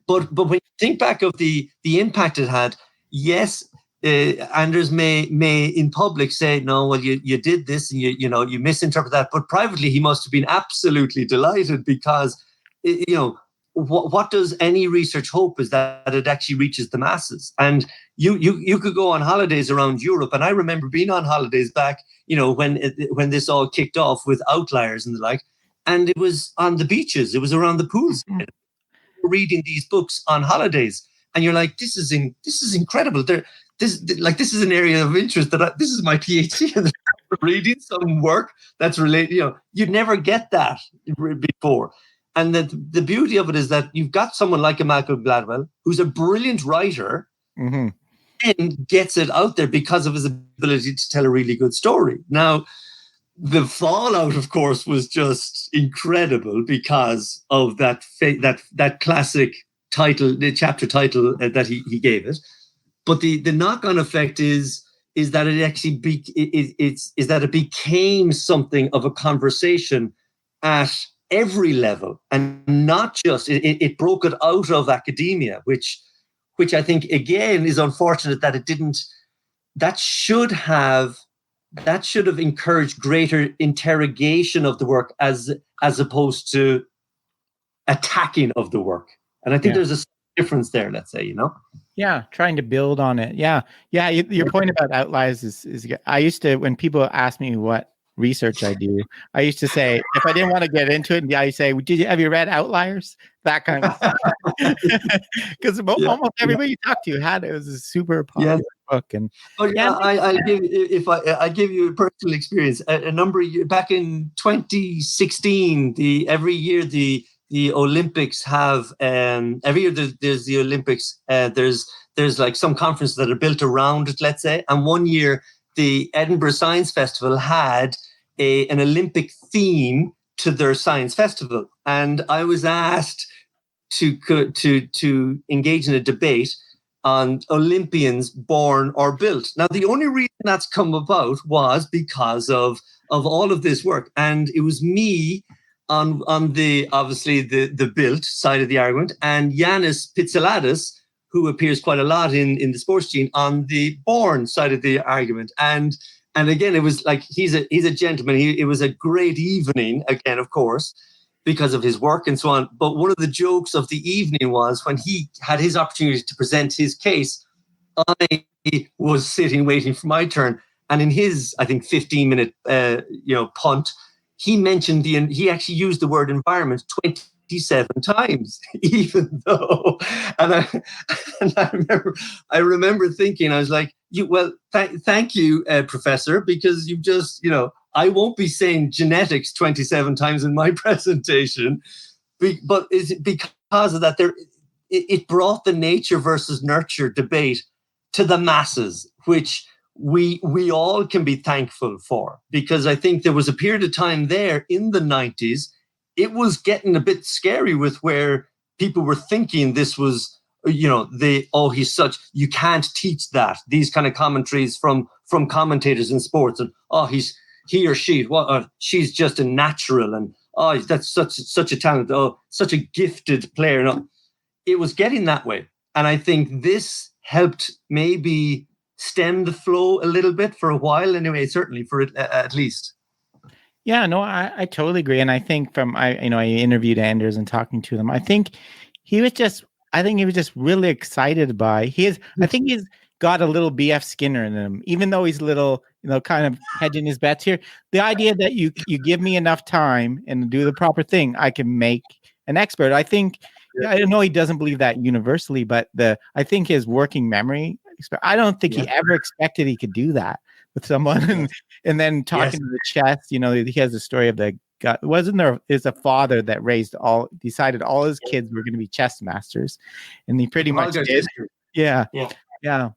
But when you think back of the impact it had, yes, Anders may in public say, no, well, you did this and you misinterpret that, but privately he must have been absolutely delighted, because what does any research hope is that it actually reaches the masses. And you could go on holidays around Europe, and I remember being on holidays back when this all kicked off with Outliers and the like, and it was on the beaches, it was around the pools, reading these books on holidays. And you're like, this is incredible. This is an area of interest this is my PhD, and reading some work that's related. You'd never get that before. And the beauty of it is that you've got someone like a Malcolm Gladwell, who's a brilliant writer, and gets it out there because of his ability to tell a really good story. Now, the fallout, of course, was just incredible because of that classic title, the chapter title that he gave it. But the knock-on effect is that it actually is that it became something of a conversation at every level, and not just it broke it out of academia, which I think again is unfortunate that it didn't. That should have encouraged greater interrogation of the work as opposed to attacking of the work. And I think there's a difference there, let's say, you know? Yeah, trying to build on it. Yeah. Your point about outliers is I used to, when people ask me what research I do, I used to say, if I didn't want to get into it, I say, have you read Outliers? That kind of stuff. Because almost everybody you talk to had it. It was a super popular book. And I give you a personal experience. A number of years back in 2016, every year the Olympics have every year there's the Olympics. There's like some conferences that are built around it, let's say. And one year the Edinburgh Science Festival had an Olympic theme to their science festival, and I was asked to engage in a debate on Olympians born or built. Now, the only reason that's come about was because of all of this work, and it was me on the obviously the built side of the argument, and Yanis Pitsilladis, who appears quite a lot in the sports gene, on the born side of the argument. And again, it was like he's a gentleman. It was a great evening, again, of course, because of his work and so on. But one of the jokes of the evening was when he had his opportunity to present his case, I was sitting waiting for my turn. And in his, I think, 15-minute punt, he actually used the word environment 27 times, even though, and I remember thinking, I was like, thank you, Professor, because you've just, I won't be saying genetics 27 times in my presentation, but it's because of that, it brought the nature versus nurture debate to the masses, which we all can be thankful for, because I think there was a period of time there in the 90s, it was getting a bit scary with where people were thinking this was, he's such, you can't teach that. These kind of commentaries from commentators in sports, and he or she, she's just a natural, and that's such a talent, such a gifted player. No, it was getting that way, and I think this helped maybe stem the flow a little bit for a while, anyway. Certainly for it, at least. Yeah, no, I totally agree, and I think I interviewed Anders and talking to them, I think he was just really excited by I think he's got a little BF Skinner in him, even though he's a little, kind of hedging his bets here. The idea that you give me enough time and do the proper thing, I can make an expert. I think, I know he doesn't believe that universally, but I think his working memory, I don't think he ever expected he could do that with someone. And then talking to the chess, he has a story of the guy. Wasn't there is a father that decided all his kids were going to be chess masters, and he pretty much did. Yeah.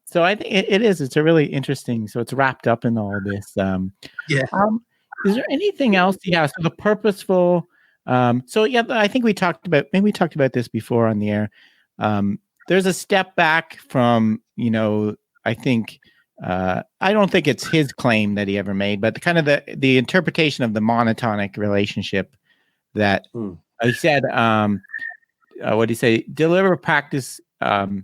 So I think it's a really interesting. So it's wrapped up in all this. Is there anything else? Yeah. So the purposeful. I think we talked about this before on the air. There's a step back from, I think. I don't think it's his claim that he ever made, but kind of the interpretation of the monotonic relationship that he said, what did he say? Deliberate practice, the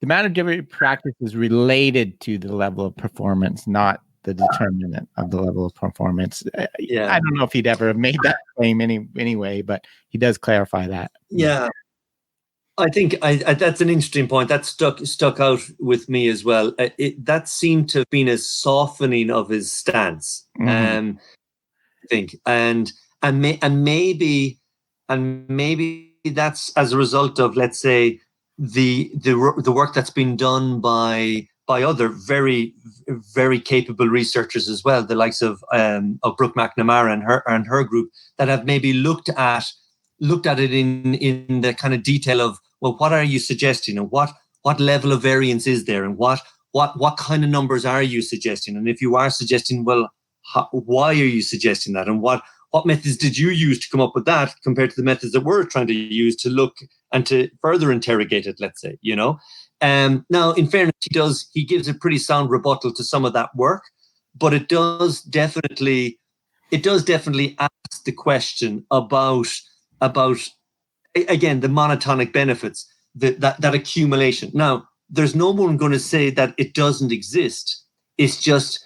amount of deliberate practice is related to the level of performance, not the determinant of the level of performance. I don't know if he'd ever made that claim anyway, but he does clarify that. Yeah. I think that's an interesting point. That stuck out with me as well. That seemed to have been a softening of his stance. I think, and maybe that's as a result of, let's say, the work that's been done by other very, very capable researchers as well, the likes of Brooke McNamara and her group, that have maybe looked at it in the kind of detail of, well, what are you suggesting, and what level of variance is there, and what kind of numbers are you suggesting, and if you are suggesting, well, why are you suggesting that, and what methods did you use to come up with that compared to the methods that we're trying to use to look and to further interrogate it, let's say, Now, in fairness, he gives a pretty sound rebuttal to some of that work, but it does definitely ask the question about again, the monotonic benefits, that accumulation. Now, there's no one going to say that it doesn't exist. It's just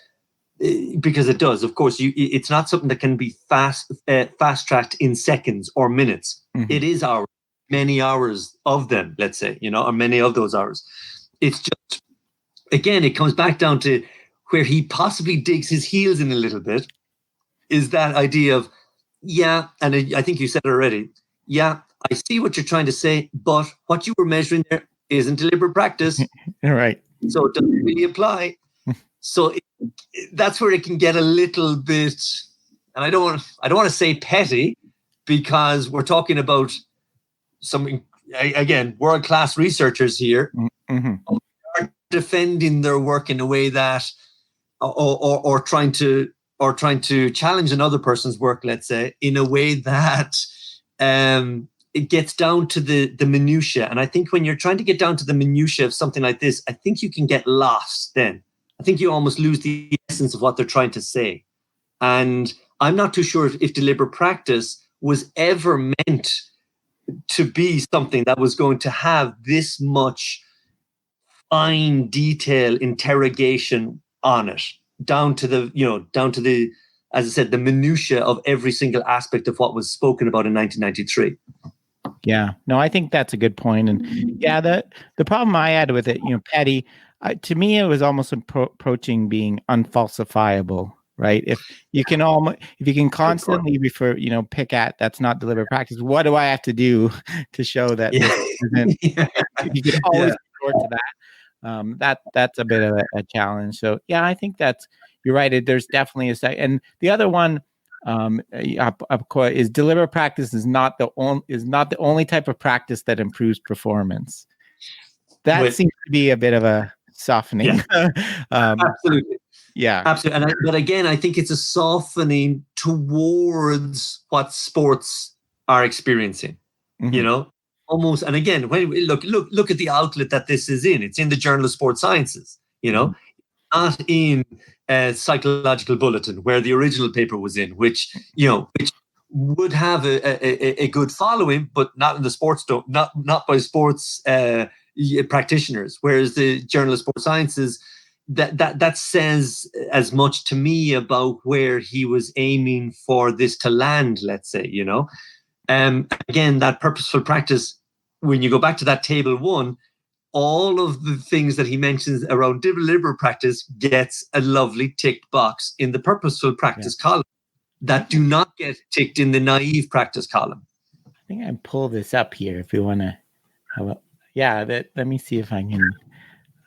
because it does. Of course, it's not something that can be fast-tracked in seconds or minutes. Mm-hmm. It is hours, many hours of them, let's say, or many of those hours. It's just, again, it comes back down to where he possibly digs his heels in a little bit, is that idea of, and I think you said it already, I see what you're trying to say, but what you were measuring there isn't deliberate practice. Right. So it doesn't really apply. So that's where it can get a little bit, and I don't want to say petty, because we're talking about some, again, world-class researchers here, mm-hmm. are defending their work in a way that, or trying to challenge another person's work, let's say, in a way that it gets down to the minutiae. And I think when you're trying to get down to the minutiae of something like this, I think you can get lost then. I think you almost lose the essence of what they're trying to say. And I'm not too sure if deliberate practice was ever meant to be something that was going to have this much fine detail interrogation on it, down to the, as I said, the minutiae of every single aspect of what was spoken about in 1993. Yeah, no, I think that's a good point. And the problem I had with it, petty, to me, it was almost approaching being unfalsifiable, right? If you can constantly refer, pick at, that's not deliberate practice. What do I have to do to show that this isn't? You can always resort to that. That's a bit of a challenge. So I think you're right. There's definitely a side, and the other one, of course, is deliberate practice is not the only type of practice that improves performance. That seems to be a bit of a softening. Yeah. Absolutely. Yeah. Absolutely. But again, I think it's a softening towards what sports are experiencing, mm-hmm. Almost. And again, when we look at the outlet that this is in, it's in the Journal of Sports Sciences, mm-hmm. not in Psychological Bulletin, where the original paper was in, which would have a good following, but not in the sports, not by sports practitioners. Whereas the Journal of Sports Sciences, that says as much to me about where he was aiming for this to land, let's say, again, that purposeful practice, when you go back to that table 1, all of the things that he mentions around deliberate practice gets a lovely ticked box in the purposeful practice column that do not get ticked in the naive practice column. I think I pull this up here if you want to have a, let me see if I can,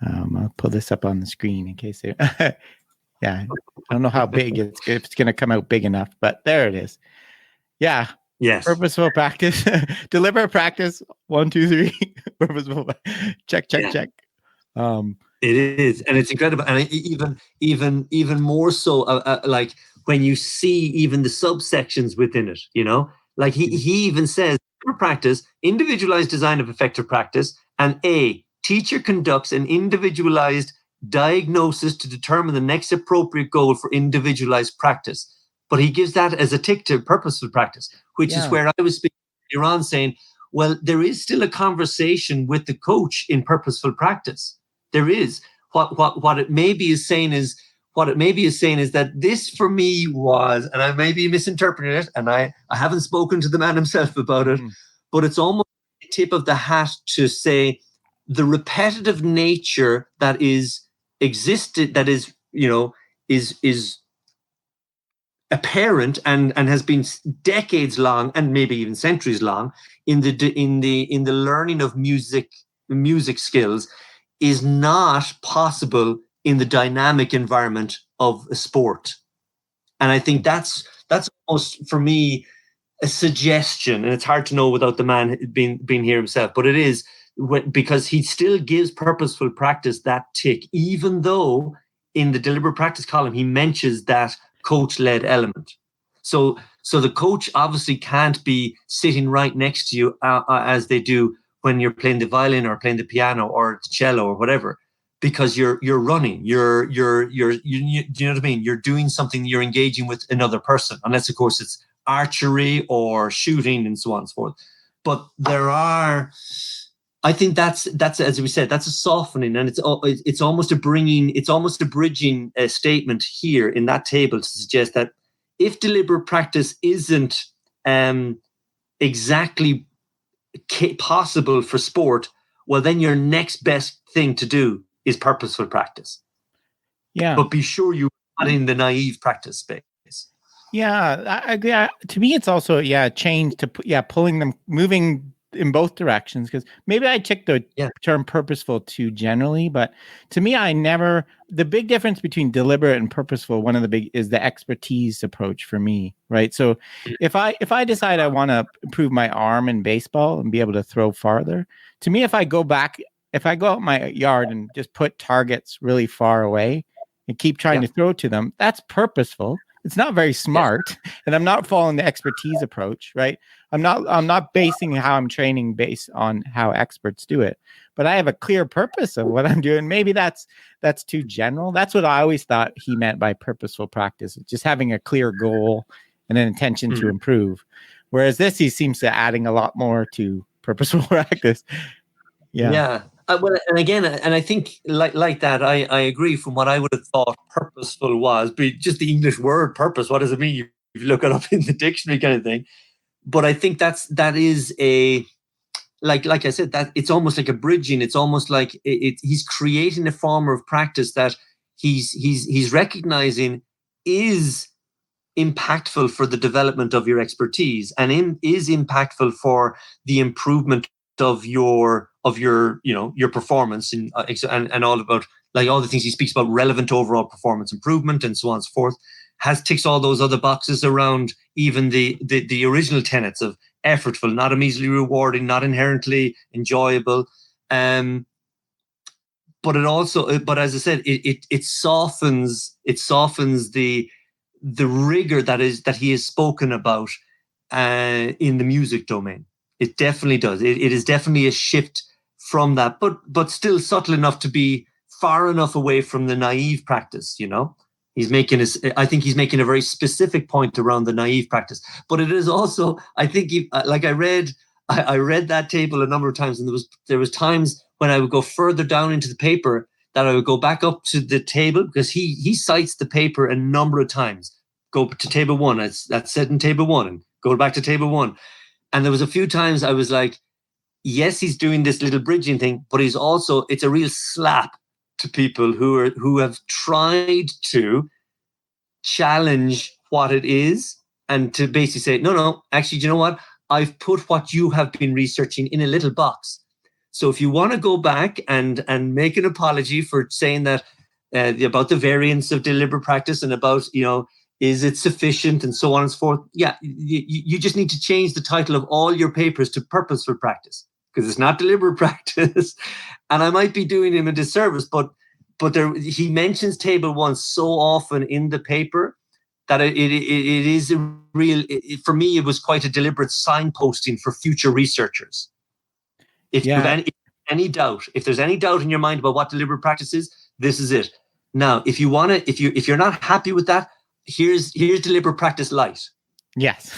I'll pull this up on the screen in case I don't know how big if it's going to come out big enough, but there it is. Yeah. Yes. Purposeful practice, deliberate practice. 1, 2, 3. Purposeful. Check. It is, and it's incredible, and even more so, like when you see even the subsections within it. Like he even says, practice, individualized design of effective practice, and teacher conducts an individualized diagnosis to determine the next appropriate goal for individualized practice. But he gives that as a tick to purposeful practice, which is where I was speaking earlier on, saying, well, there is still a conversation with the coach in purposeful practice. There is. What it maybe is saying is that this for me was, and I may be misinterpreting it, and I haven't spoken to the man himself about it, but it's almost a tip of the hat to say the repetitive nature that is apparent and has been decades long and maybe even centuries long in the learning of music skills is not possible in the dynamic environment of a sport. And I think that's almost, for me, a suggestion, and it's hard to know without the man being here himself, but it is, because he still gives purposeful practice that tick, even though in the deliberate practice column he mentions that coach-led element. So the coach obviously can't be sitting right next to you as they do when you're playing the violin or playing the piano or the cello or whatever, because you're running, you know what I mean? You're doing something, you're engaging with another person, unless of course it's archery or shooting and so on and so forth. But I think that's as we said, that's a softening, and it's almost a bridging statement here in that table to suggest that if deliberate practice isn't exactly possible for sport, well, then your next best thing to do is purposeful practice. Yeah. But be sure you're not in the naive practice space. Yeah, I agree. To me, it's also, change to, pulling them, moving in both directions, because maybe I took the term purposeful too generally, but to me, the big difference between deliberate and purposeful, one of the big is the expertise approach for me, right? So if I decide I want to improve my arm in baseball and be able to throw farther, to me, if I go out my yard and just put targets really far away and keep trying to throw to them, that's purposeful. It's not very smart, and I'm not following the expertise approach, right? I'm not basing how I'm training based on how experts do it, but I have a clear purpose of what I'm doing. Maybe that's too general. That's what I always thought he meant by purposeful practice, just having a clear goal and an intention to improve. Whereas this, he seems to adding a lot more to purposeful practice. Yeah. Well, and again, and I think like that, I agree. From what I would have thought purposeful was, but just the English word purpose, what does it mean? You look it up in the dictionary, kind of thing. But I think that is a, like I said, that it's almost like a bridging. It's almost like he's creating a form of practice that he's recognizing is impactful for the development of your expertise, and is impactful for the improvement of your your performance and all about, like, all the things he speaks about, relevant overall performance improvement and so on and so forth, ticks all those other boxes around even the original tenets of effortful, not immediately rewarding, not inherently enjoyable. But it also, but as I said, it softens the rigor that he has spoken about in the music domain. It definitely does. It is definitely a shift from that, but still subtle enough to be far enough away from the naive practice. I think he's making a very specific point around the naive practice. But it is also, I think, I read that table a number of times, and there was times when I would go further down into the paper that I would go back up to the table, because he cites the paper a number of times. Go to table 1. That's said in table 1, and go back to table 1. And there was a few times I was like, yes, he's doing this little bridging thing, but it's a real slap to people who have tried to challenge what it is, and to basically say, no, actually, do you know what? I've put what you have been researching in a little box. So if you want to go back and make an apology for saying that about the variance of deliberate practice and about, is it sufficient and so on and so forth? Yeah, you just need to change the title of all your papers to purposeful practice, because it's not deliberate practice. And I might be doing him a disservice, but he mentions table 1 so often in the paper that it is a real, for me, it was quite a deliberate signposting for future researchers. If you have any doubt, if there's any doubt in your mind about what deliberate practice is, this is it. Now, if you're not happy with that, here's deliberate practice light. Yes.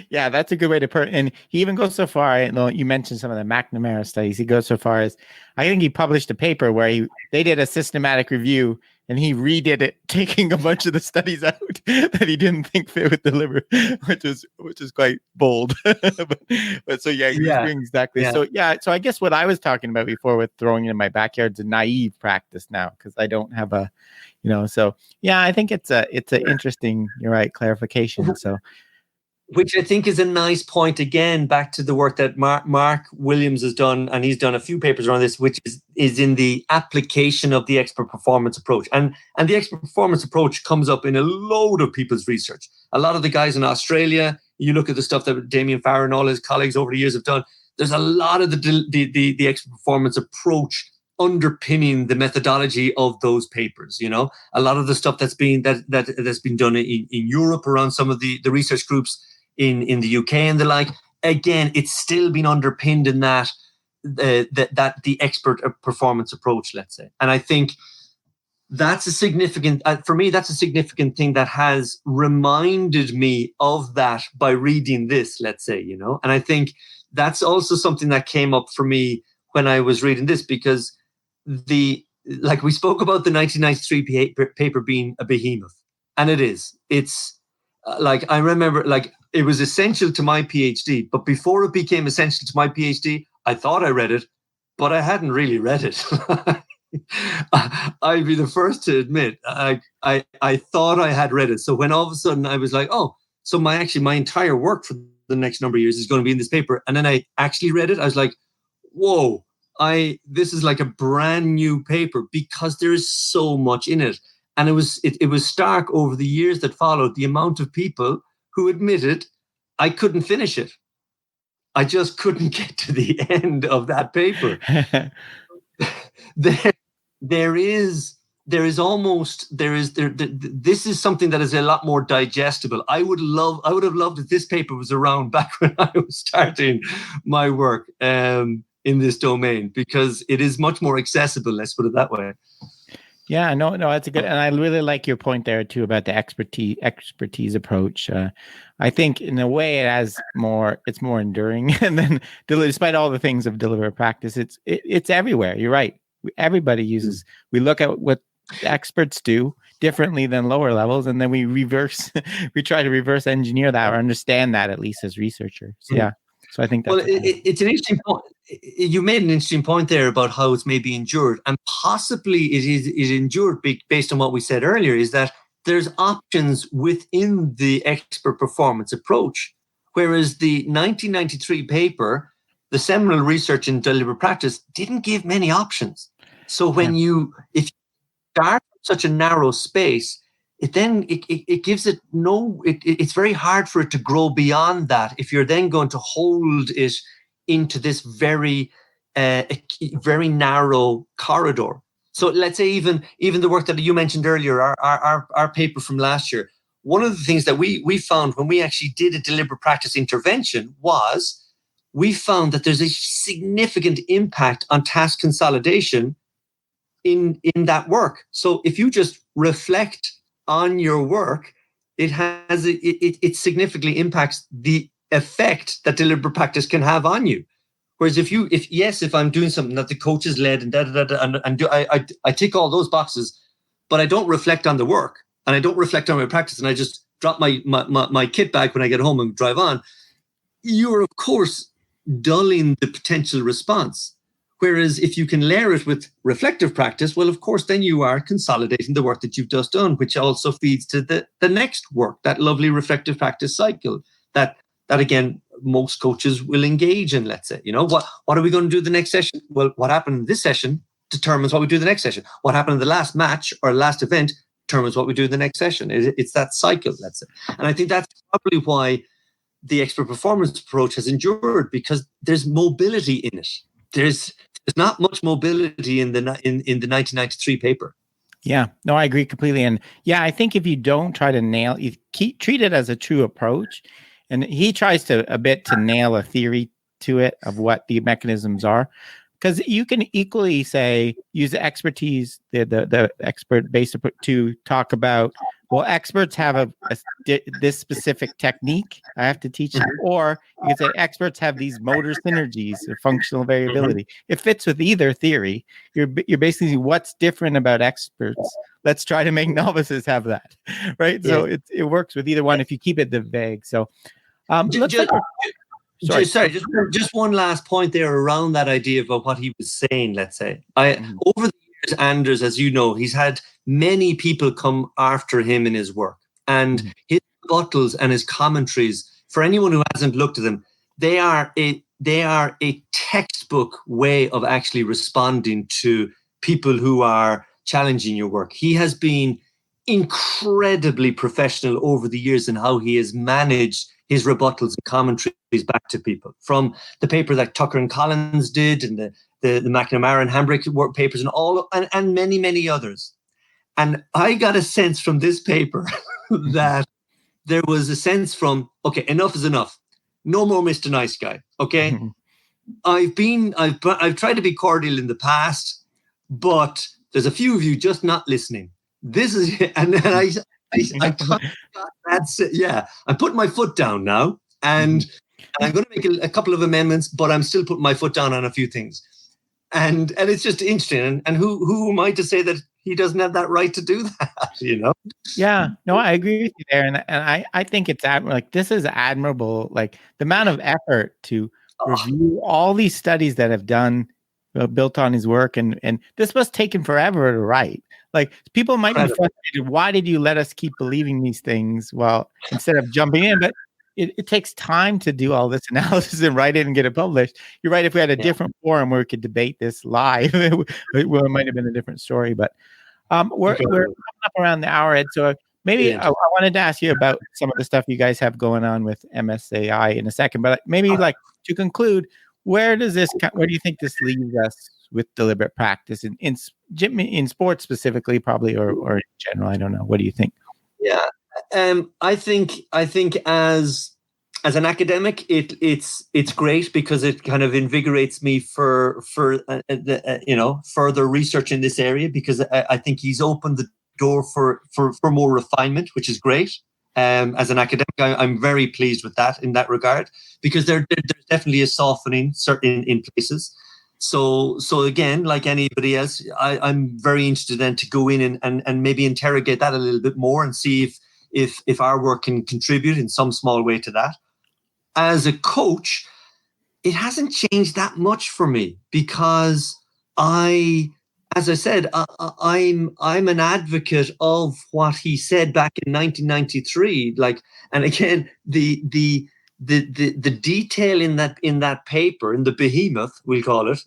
Yeah, that's a good way to put it. And he even goes so far, you mentioned some of the McNamara studies. He goes so far as, I think he published a paper where they did a systematic review, and he redid it, taking a bunch of the studies out that he didn't think fit with the liver, which is quite bold. but so he's doing exactly. Yeah. So I guess what I was talking about before with throwing it in my backyard is a naive practice now, because I don't have a, so I think it's an interesting, you're right, clarification. So, which I think is a nice point, again, back to the work that Mark Williams has done, and he's done a few papers around this, which is in the application of the expert performance approach. And the expert performance approach comes up in a load of people's research. A lot of the guys in Australia, you look at the stuff that Damien Farrar and all his colleagues over the years have done, there's a lot of the expert performance approach underpinning the methodology of those papers. You know, a lot of the stuff that's been done in Europe around some of the research groups in the UK and the like. Again, it's still been underpinned in that the expert performance approach, let's say. And I think that's a significant, for me, that's a significant thing that has reminded me of that by reading this, let's say, you know. And I think that's also something that came up for me when I was reading this, because like we spoke about the 1993 paper being a behemoth, and it is. It's like, I remember, like, it was essential to my PhD, but before it became essential to my PhD, I thought I read it, but I hadn't really read it. I'd be the first to admit, I thought I had read it. So when all of a sudden I was like, oh, so my entire work for the next number of years is going to be in this paper. And then I actually read it. I was like, whoa, this is like a brand new paper, because there is so much in it. And it was stark over the years that followed, the amount of people who admitted I couldn't finish it. I just couldn't get to the end of that paper. This is something that is a lot more digestible. I would have loved if this paper was around back when I was starting my work in this domain, because it is much more accessible. Let's put it that way. Yeah, no, that's a good, and I really like your point there too about the expertise approach. I think in a way it's more enduring, and then despite all the things of deliberative practice, it's everywhere. You're right. Everybody uses. We look at what experts do differently than lower levels, and then we try to reverse engineer that or understand that, at least as researchers. So, yeah. So I think that's it's an interesting point. You made an interesting point there about how it's maybe endured, and possibly it is endured based on what we said earlier, is that there's options within the expert performance approach, whereas the 1993 paper, the seminal research in deliberate practice, didn't give many options. So if you start such a narrow space, it gives it it's very hard for it to grow beyond that if you're then going to hold it into this very narrow corridor. So let's say even the work that you mentioned earlier, our paper from last year, one of the things that we found when we actually did a deliberate practice intervention was we found that there's a significant impact on task consolidation in that work. So if you just reflect on your work, it significantly impacts the effect that deliberate practice can have on you. Whereas if I'm doing something that the coach has led and I tick all those boxes, but I don't reflect on the work and I don't reflect on my practice, and I just drop my kit bag when I get home and drive on, you're of course dulling the potential response. Whereas if you can layer it with reflective practice, well, of course, then you are consolidating the work that you've just done, which also feeds to the next work, that lovely reflective practice cycle that again, most coaches will engage in, let's say. You know, what are we going to do the next session? Well, what happened in this session determines what we do the next session. What happened in the last match or last event determines what we do the next session. It's that cycle, let's say. And I think that's probably why the expert performance approach has endured, because there's mobility in it. There's not much mobility in the 1993 paper. Yeah, no, I agree completely. And yeah, I think if you don't try to treat it as a true approach, and he tries to nail a theory to it of what the mechanisms are, because you can equally use the expertise, the expert based to talk about, well, experts have this specific technique I have to teach them, or you can say experts have these motor synergies or functional variability. It fits with either theory. You're basically, what's different about experts? Let's try to make novices have that, right? Yeah. So it works with either one if you keep it vague. So just one last point there around that idea about what he was saying. Let's say over the years, Anders, as you know, he's had many people come after him in his work, and his rebuttals and his commentaries, for anyone who hasn't looked at them, they are a textbook way of actually responding to people who are challenging your work. He has been incredibly professional over the years in how he has managed his rebuttals and commentaries back to people, from the paper that Tucker and Collins did, and the McNamara and Hambrick work papers, and many, many others. And I got a sense from this paper that there was a sense from, okay, enough is enough. No more Mr. Nice Guy. Okay. I've tried to be cordial in the past, but there's a few of you just not listening. This is, and then I kind of got that. Yeah, I'm putting my foot down now, and I'm going to make a couple of amendments, but I'm still putting my foot down on a few things. And it's just interesting. And who am I to say that he doesn't have that right to do that? You know? Yeah, no, I agree with you there, and I think it's like this is admirable. Like the amount of effort to review all these studies that have done built on his work, and this was taken forever to write. Like people might be frustrated. Why did you let us keep believing these things? Well, instead of jumping in, but it takes time to do all this analysis and write it and get it published. You're right. If we had a different forum where we could debate this live, it might have been a different story. But we're coming up around the hour, Ed. So maybe I wanted to ask you about some of the stuff you guys have going on with MSAI in a second. But maybe like to conclude, where do you think this leaves us with deliberate practice in sports specifically, probably, or in general? I don't know. What do you think? Yeah. I think as an academic, it's great because it kind of invigorates me for further research in this area, because I think he's opened the door for more refinement, which is great. As an academic, I'm very pleased with that in that regard, because there's definitely a softening certain in places. So again, like anybody else, I'm very interested then to go in and maybe interrogate that a little bit more and see if our work can contribute in some small way to that. As a coach, it hasn't changed that much for me, because as I said, I'm an advocate of what he said back in 1993. Like, and again, the detail in that paper, in the behemoth, we'll call it,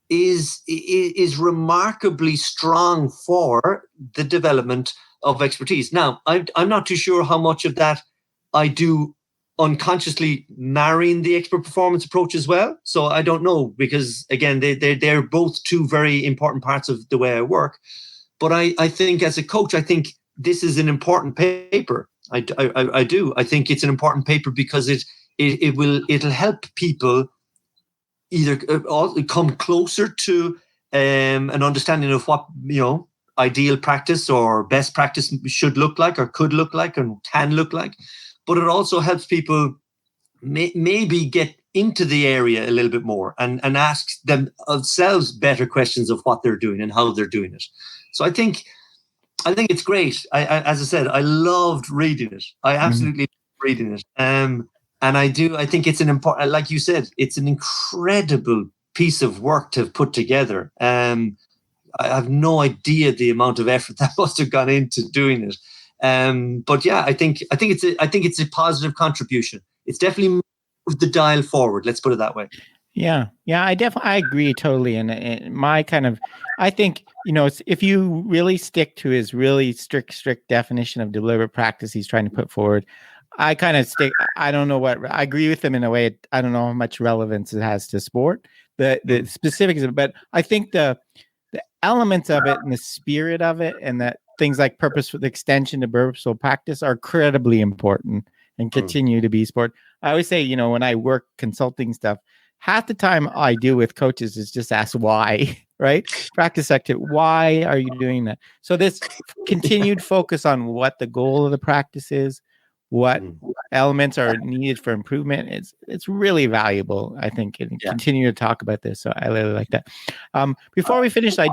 is remarkably strong for the development of expertise. Now, I'm not too sure how much of that I do unconsciously marrying the expert performance approach as well. So I don't know, because again, they're both two very important parts of the way I work. But I think as a coach, I think this is an important paper. I do. I think it's an important paper because it'll help people either come closer to an understanding of what, ideal practice or best practice should look like, or could look like, and can look like. But it also helps people maybe get into the area a little bit more and ask themselves better questions of what they're doing and how they're doing it. So I think it's great. As I said, I loved reading it. I absolutely loved reading it. And I think it's an important, like you said, it's an incredible piece of work to have put together. I have no idea the amount of effort that must have gone into doing it. But yeah, I think it's a positive contribution. It's definitely moved the dial forward. Let's put it that way. Yeah, I agree totally. And my kind of, I think, if you really stick to his really strict definition of deliberate practice he's trying to put forward, I kind of I don't know I agree with him in a way. I don't know how much relevance it has to sport, the specifics of it, but I think the elements of it and the spirit of it, and that things like the extension to purposeful practice are incredibly important and continue to be sport. I always say, when I work consulting stuff, half the time I do with coaches is just ask why, right? Practice activity. Why are you doing that? So this continued focus on what the goal of the practice is, what elements are needed for improvement, it's really valuable, I think, and continue to talk about this. So I really like that. Before we finish, I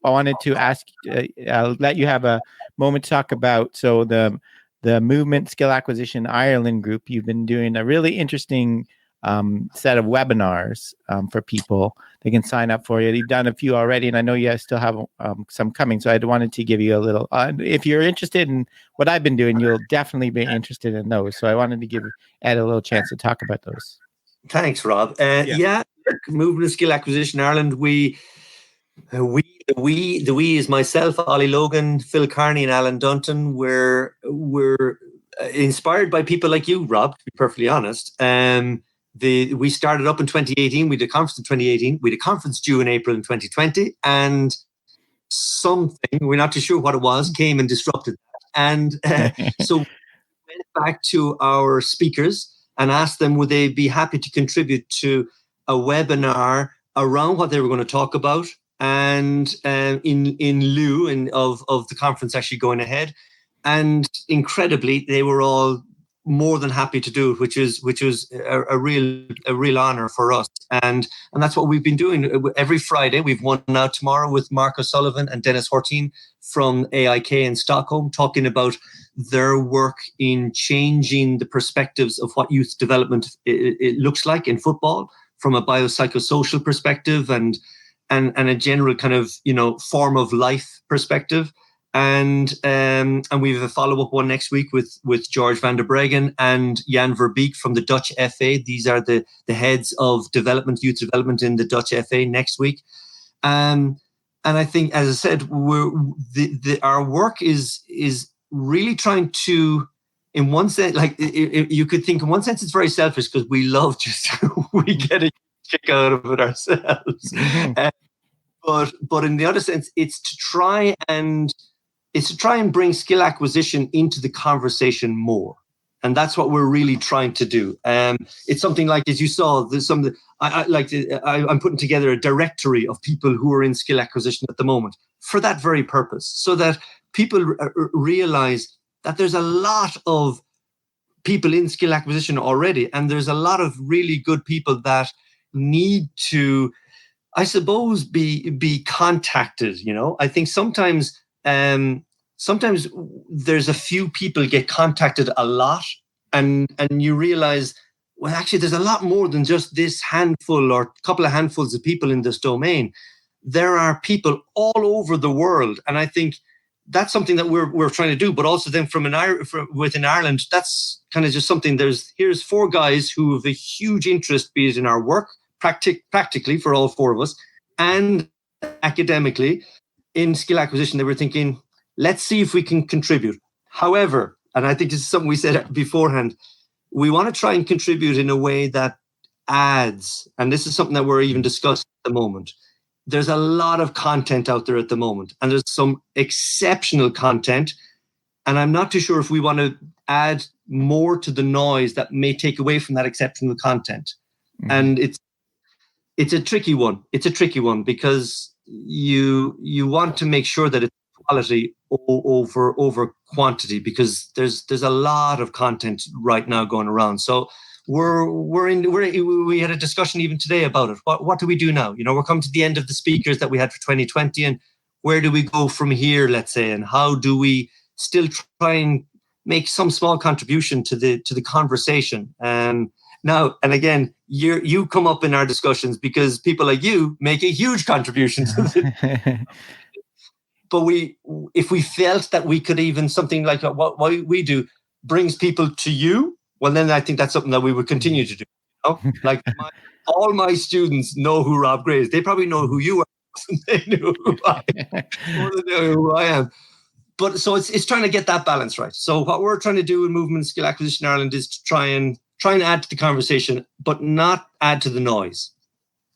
wanted to ask, let you have a moment to talk about, so the Movement Skill Acquisition Ireland group. You've been doing a really interesting set of webinars for people. They can sign up for you. You've done a few already, and I know you guys still have some coming. So I wanted to give you a little, if you're interested in what I've been doing, you'll definitely be interested in those. So I wanted to give Ed a little chance to talk about those. Thanks, Rob. Movement Skill Acquisition Ireland. The we is myself, Ollie Logan, Phil Carney, and Alan Dunton. We're inspired by people like you, Rob, to be perfectly honest. We started up in 2018. We did a conference in 2018. We did a conference due in April in 2020. And something, we're not too sure what it was, came and disrupted that. And so we went back to our speakers and asked them would they be happy to contribute to a webinar around what they were going to talk about, and in lieu of the conference actually going ahead. And incredibly, they were all more than happy to do it, which was a real honor for us. And that's what we've been doing every Friday. We've one now tomorrow with Mark O'Sullivan and Dennis Hortin from AIK in Stockholm, talking about their work in changing the perspectives of what youth development it looks like in football from a biopsychosocial perspective and a general kind of, form of life perspective. And we have a follow-up one next week with George van der Breggen and Jan Verbeek from the Dutch FA. These are the heads of youth development in the Dutch FA next week. And I think, as I said, our work is really trying to, in one sense, like you could think in one sense it's very selfish because we love we get a kick out of it ourselves. But in the other sense, it's to try and bring skill acquisition into the conversation more. And that's what we're really trying to do. It's something like, as you saw, there's I'm putting together a directory of people who are in skill acquisition at the moment for that very purpose, so that people realize that there's a lot of people in skill acquisition already. And there's a lot of really good people that need to, I suppose, be contacted. I think sometimes there's a few people get contacted a lot, and you realize, well, actually, there's a lot more than just this handful or a couple of handfuls of people in this domain. There are people all over the world, and I think that's something that we're trying to do. But also then within Ireland, that's kind of just something. Here's 4 guys who have a huge interest, be it in our work, practically for all 4 of us, and academically in skill acquisition. They were thinking, let's see if we can contribute. However, and I think this is something we said beforehand, we want to try and contribute in a way that adds, and this is something that we're even discussing at the moment. There's a lot of content out there at the moment, and there's some exceptional content. And I'm not too sure if we want to add more to the noise that may take away from that exceptional content. Mm-hmm. And it's a tricky one. It's a tricky one because you want to make sure that it's quality over quantity, because there's a lot of content right now going around. So we had a discussion even today about it. What do we do now? We're coming to the end of the speakers that we had for 2020, and where do we go from here, let's say, and how do we still try and make some small contribution to the conversation? Now, and again, you come up in our discussions because people like you make a huge contribution to it. But if we felt that we could even something like what we do brings people to you, well, then I think that's something that we would continue to do. Like all my students know who Rob Gray is. They probably know who you are. They know who I am. More than they know who I am. But so it's trying to get that balance right. So what we're trying to do in Movement and Skill Acquisition Ireland is to try and add to the conversation, but not add to the noise.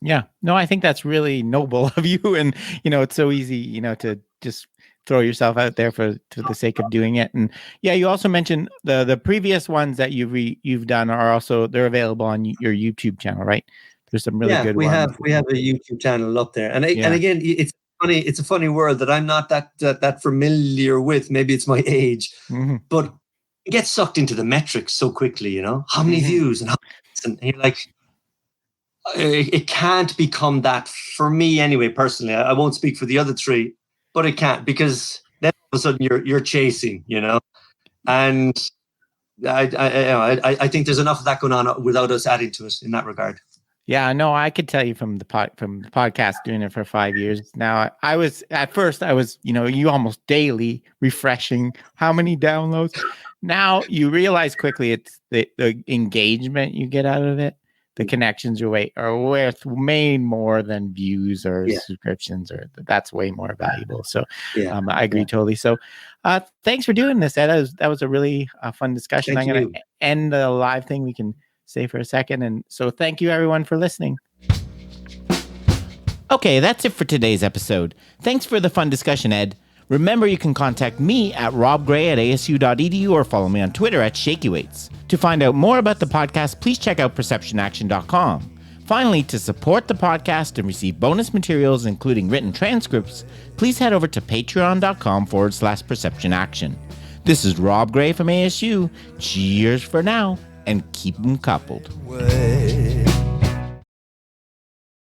Yeah, no, I think that's really noble of you. And, it's so easy, to just throw yourself out there for the sake of doing it. And yeah, you also mentioned the previous ones that you've done are also, they're available on your YouTube channel, right? There's some really good ones. We have a YouTube channel up there. And again, it's funny. It's a funny world that I'm not that familiar with. Maybe it's my age, but you get sucked into the metrics so quickly, how many views and you're like, it can't become that for me anyway. Personally, I won't speak for the other 3, but it can't, because then all of a sudden you're chasing, and I think there's enough of that going on without us adding to it in that regard. Yeah, no, I could tell you from the podcast, doing it for 5 years now. At first I was, you almost daily refreshing how many downloads. Now you realize quickly it's the engagement you get out of it, the connections are worth way more than views or subscriptions, or that's way more valuable. So I agree totally. So thanks for doing this, Ed. That was a really fun discussion. I'm going to end the live thing. We can stay for a second. And so thank you everyone for listening. Okay, that's it for today's episode. Thanks for the fun discussion, Ed. Remember, you can contact me at robgray@asu.edu or follow me on Twitter at ShakyWeights. To find out more about the podcast, please check out perceptionaction.com. Finally, to support the podcast and receive bonus materials, including written transcripts, please head over to patreon.com/perceptionaction. This is Rob Gray from ASU. Cheers for now, and keep them coupled.